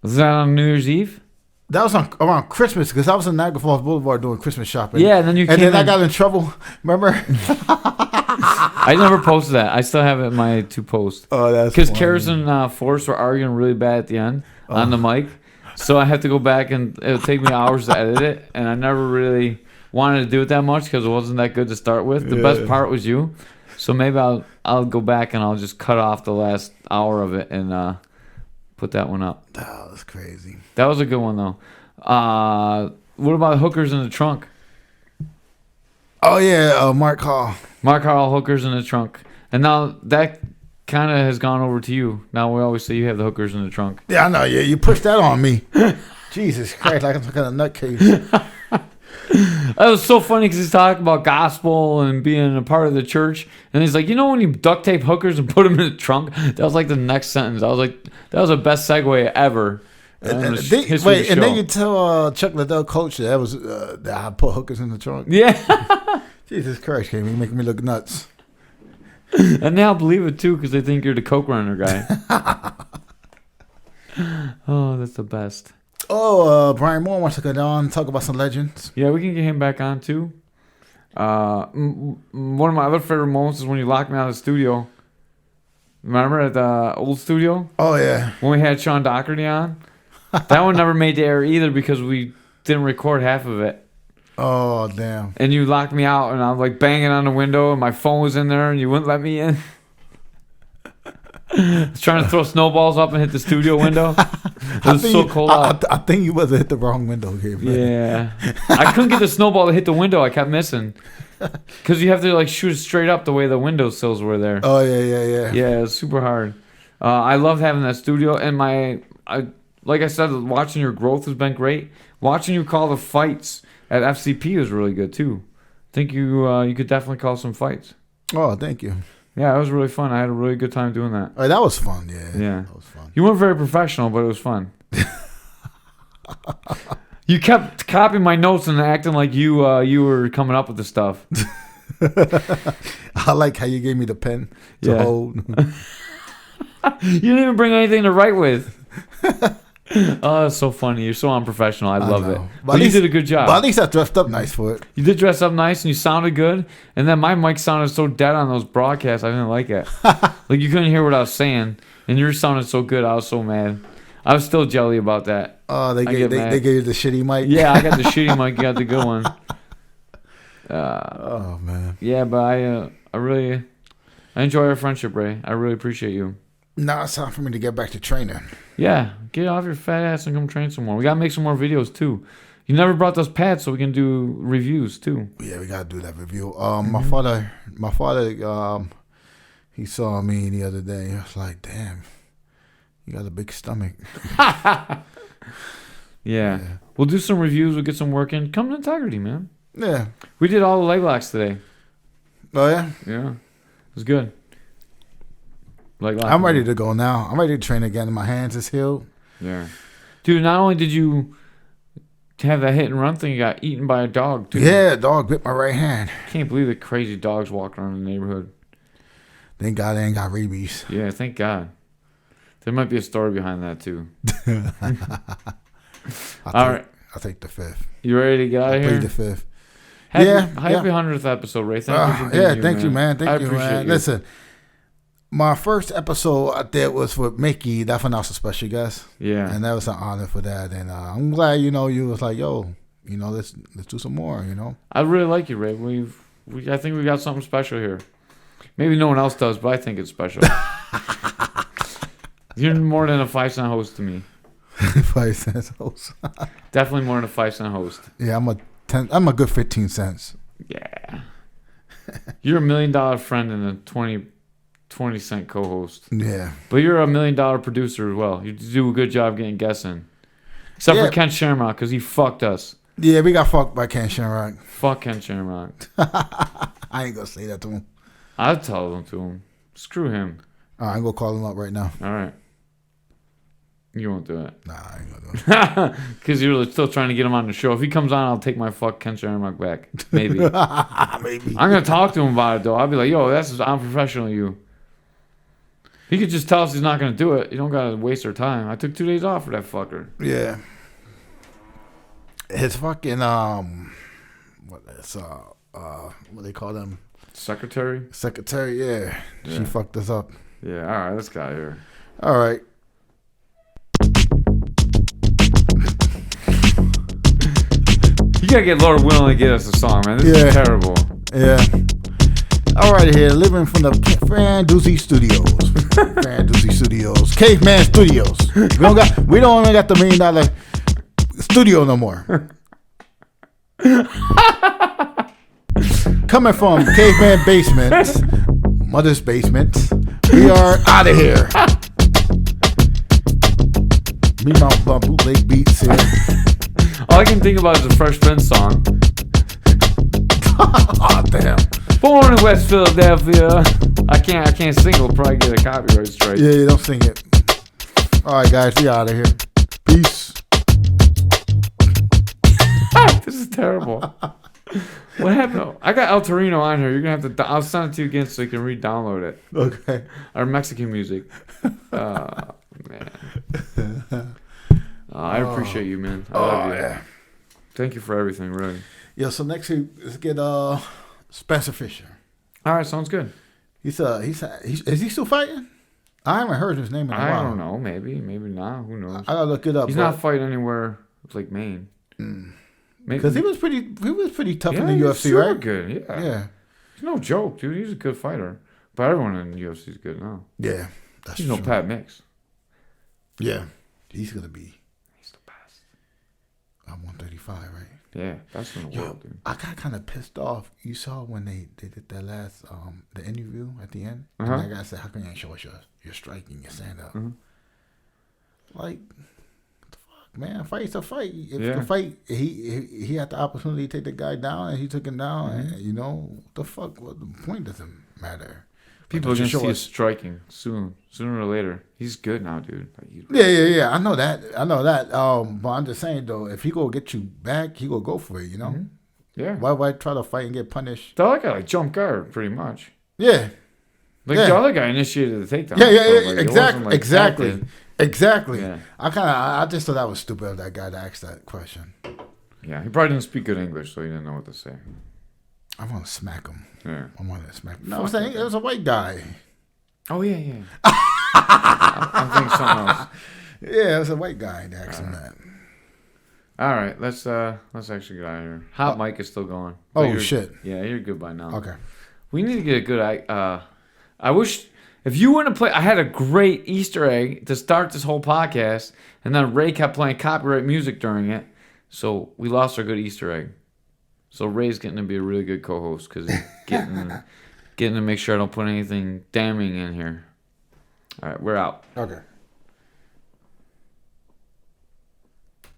Was that on New Year's Eve? That was around Christmas because I was in Niagara Falls Boulevard doing Christmas shopping. Yeah, and then I got in trouble. Remember? I never posted that. I still have it in my two posts. Oh, that's because Karis and Forrest were arguing really bad at the end on the mic, so I had to go back and it would take me hours to edit it, and I never really wanted to do it that much because it wasn't that good to start with. The best part was you, so maybe I'll go back and I'll just cut off the last hour of it and put that one up. Oh, that's crazy. That was a good one though. What about hookers in the trunk? Oh yeah, Mark Hall. Mark Hall, hookers in the trunk, and now that kind of has gone over to you. Now we always say you have the hookers in the trunk. Yeah, I know. Yeah, you pushed that on me. Jesus Christ, like I'm some kind of nutcase. That was so funny because he's talking about gospel and being a part of the church, and he's like, you know, when you duct tape hookers and put them in the trunk, that was like the next sentence. I was like, that was the best segue ever. And then you tell Chuck Liddell, coach, that was that I put hookers in the trunk. Yeah. Jesus Christ, Amy, you making me look nuts. And now believe it too because they think you're the coke runner guy. Oh, that's the best. Oh, Brian Moore wants to go down and talk about some legends. Yeah, we can get him back on too. One of my other favorite moments is when you locked me out of the studio. Remember at the old studio? Oh yeah. When we had Sean Doherty on. That one never made the air either because we didn't record half of it. Oh damn. And you locked me out and I was like banging on the window and my phone was in there and you wouldn't let me in. Trying to throw snowballs up and hit the studio window. It was so cold out. I think you must have hit the wrong window here, man. Yeah. I couldn't get the snowball to hit the window. I kept missing. Because you have to like shoot it straight up the way the window sills were there. Oh, yeah. Yeah, it's super hard. I love having that studio. And like I said, watching your growth has been great. Watching you call the fights at FCP was really good, too. I think you could definitely call some fights. Oh, thank you. Yeah, it was really fun. I had a really good time doing that. Oh, that was fun, yeah. Yeah. That was fun. You weren't very professional, but it was fun. You kept copying my notes and acting like you were coming up with the stuff. I like how you gave me the pen to hold. You didn't even bring anything to write with. Oh, that's so funny. You're so unprofessional. I love it. But you did a good job. But at least I dressed up nice for it. You did dress up nice and you sounded good. And then my mic sounded so dead on those broadcasts. I didn't like it. Like you couldn't hear what I was saying. And yours sounded so good. I was so mad. I was still jelly about that. Oh, they gave you the shitty mic? Yeah, I got the shitty mic. You got the good one. Oh, man. Yeah, but I enjoy our friendship, Ray. I really appreciate you. Now it's time for me to get back to training. Yeah, get off your fat ass and come train some more. We got to make some more videos, too. You never brought those pads so we can do reviews, too. Yeah, we got to do that review. My father, he saw me the other day. I was like, damn, you got a big stomach. Yeah. We'll do some reviews. We'll get some work in. Come to Integrity, man. Yeah. We did all the leg locks today. Oh, yeah? Yeah. It was good. I'm ready to go now. I'm ready to train again. My hands is healed. Yeah. Dude, not only did you have that hit and run thing, you got eaten by a dog, too. Yeah, a dog bit my right hand. Can't believe the crazy dogs walking around the neighborhood. Thank God they ain't got rabies. Yeah, thank God. There might be a story behind that, too. All right. I'll take the 5th. You ready to get out of here? I'll plead the 5th. Happy 100th episode, Ray. Thank you for being here, thank you, man. Thank you, appreciate man. you. Listen, my first episode I did was with Mickey. That's when I was a special guest. Yeah. And that was an honor for that. And I'm glad, you was like, yo, let's do some more, I really like you, Ray. I think we got something special here. Maybe no one else does, but I think it's special. You're more than a 5-cent host to me. 5 cents host. Definitely more than a 5-cent host. Yeah, I'm a good 15 cents. Yeah. You're $1 million friend and a 20-cent co-host. Yeah. But you're $1 million producer as well. You do a good job getting guests in. Except for Ken Shamrock, because he fucked us. Yeah, we got fucked by Ken Shamrock. Fuck Ken Shamrock. I ain't gonna say that to him. I'll tell them to him. Screw him. All right, I'm gonna call him up right now. All right. You won't do it. Nah, I ain't gonna do it. Because you're still trying to get him on the show. If he comes on, I'll take my fuck Ken Shamrock back. Maybe. Maybe. I'm going to talk to him about it, though. I'll be like, yo, that's unprofessional of you. He could just tell us he's not going to do it. You don't got to waste our time. I took 2 days off for that fucker. Yeah. His fucking, what they call them? Secretary, yeah. She fucked us up. Yeah, all right, let's get out of here. All right. You gotta get Lord willing to get us a song, man. This is terrible. Yeah. All right, here, living from the Fred Ettish Studios. Fred Ettish Studios. Caveman Studios. We don't even got the $1 million studio no more. Coming from Caveman Basement, Mother's Basement, we are out of here. Me, my bootleg beats here. All I can think about is the Fresh Prince song. Oh, damn. Born in West Philadelphia. I can't sing. We'll probably get a copyright strike. Yeah, you don't sing it. All right, guys, we out of here. Peace. This is terrible. What happened? I got El Torino on here. You're gonna have to. I'll send it to you again so you can re-download it. Okay. Our Mexican music. Oh man. I appreciate you, man. I love you. Yeah. Thank you for everything, really. Yeah. So next week, let's get Spencer Fisher. All right, sounds good. Is he still fighting? I haven't heard his name in a while. I don't know. Maybe not. Who knows? I gotta look it up. He's not fighting anywhere like Maine. Because he was pretty tough in the UFC, super right? Good. Yeah. Yeah. He's no joke, dude. He's a good fighter. But everyone in the UFC is good now. Yeah. That's You know true. Pat Mix. Yeah, he's gonna be. He's the best. I'm 135, right? Yeah, best in the world, dude. I got kind of pissed off. You saw when they did that last the interview at the end, Uh-huh. and that guy said, "How can you ain't show us your striking, your stand up?" Mhm. Like, what the fuck, man? Fight's a fight. If Yeah. the fight, he had the opportunity to take the guy down, and he took him down. Mm-hmm. And, you know, what the fuck? Well, the point doesn't matter. People are But gonna show see us us- striking sooner or later. He's good now, dude. Like, Yeah. I know that. But I'm just saying though, if he go get you back, he go go for it. You know. Mm-hmm. Yeah. Why try to fight and get punished? The other guy like jump guard pretty much. Yeah. Like the other guy initiated the takedown. Yeah, so, like, it wasn't like exactly. that, Exactly. Yeah. I just thought that was stupid of that guy to ask that question. Yeah, he probably didn't speak good English, so he didn't know what to say. I want to smack him. Yeah. I want to smack him. No, I'm saying it was a white guy. Oh yeah. I'm thinking something else. Yeah, it was a white guy that asked him that. All right, let's actually get out of here. Hot mic is still going. Oh, You're- shit. Yeah, you're good by now. Okay. We need to get a good. I wish if you want to play. I had a great Easter egg to start this whole podcast, and then Ray kept playing copyright music during it, so we lost our good Easter egg. So Ray's getting to be a really good co-host because he's getting to make sure I don't put anything damning in here. All right, we're out. Okay.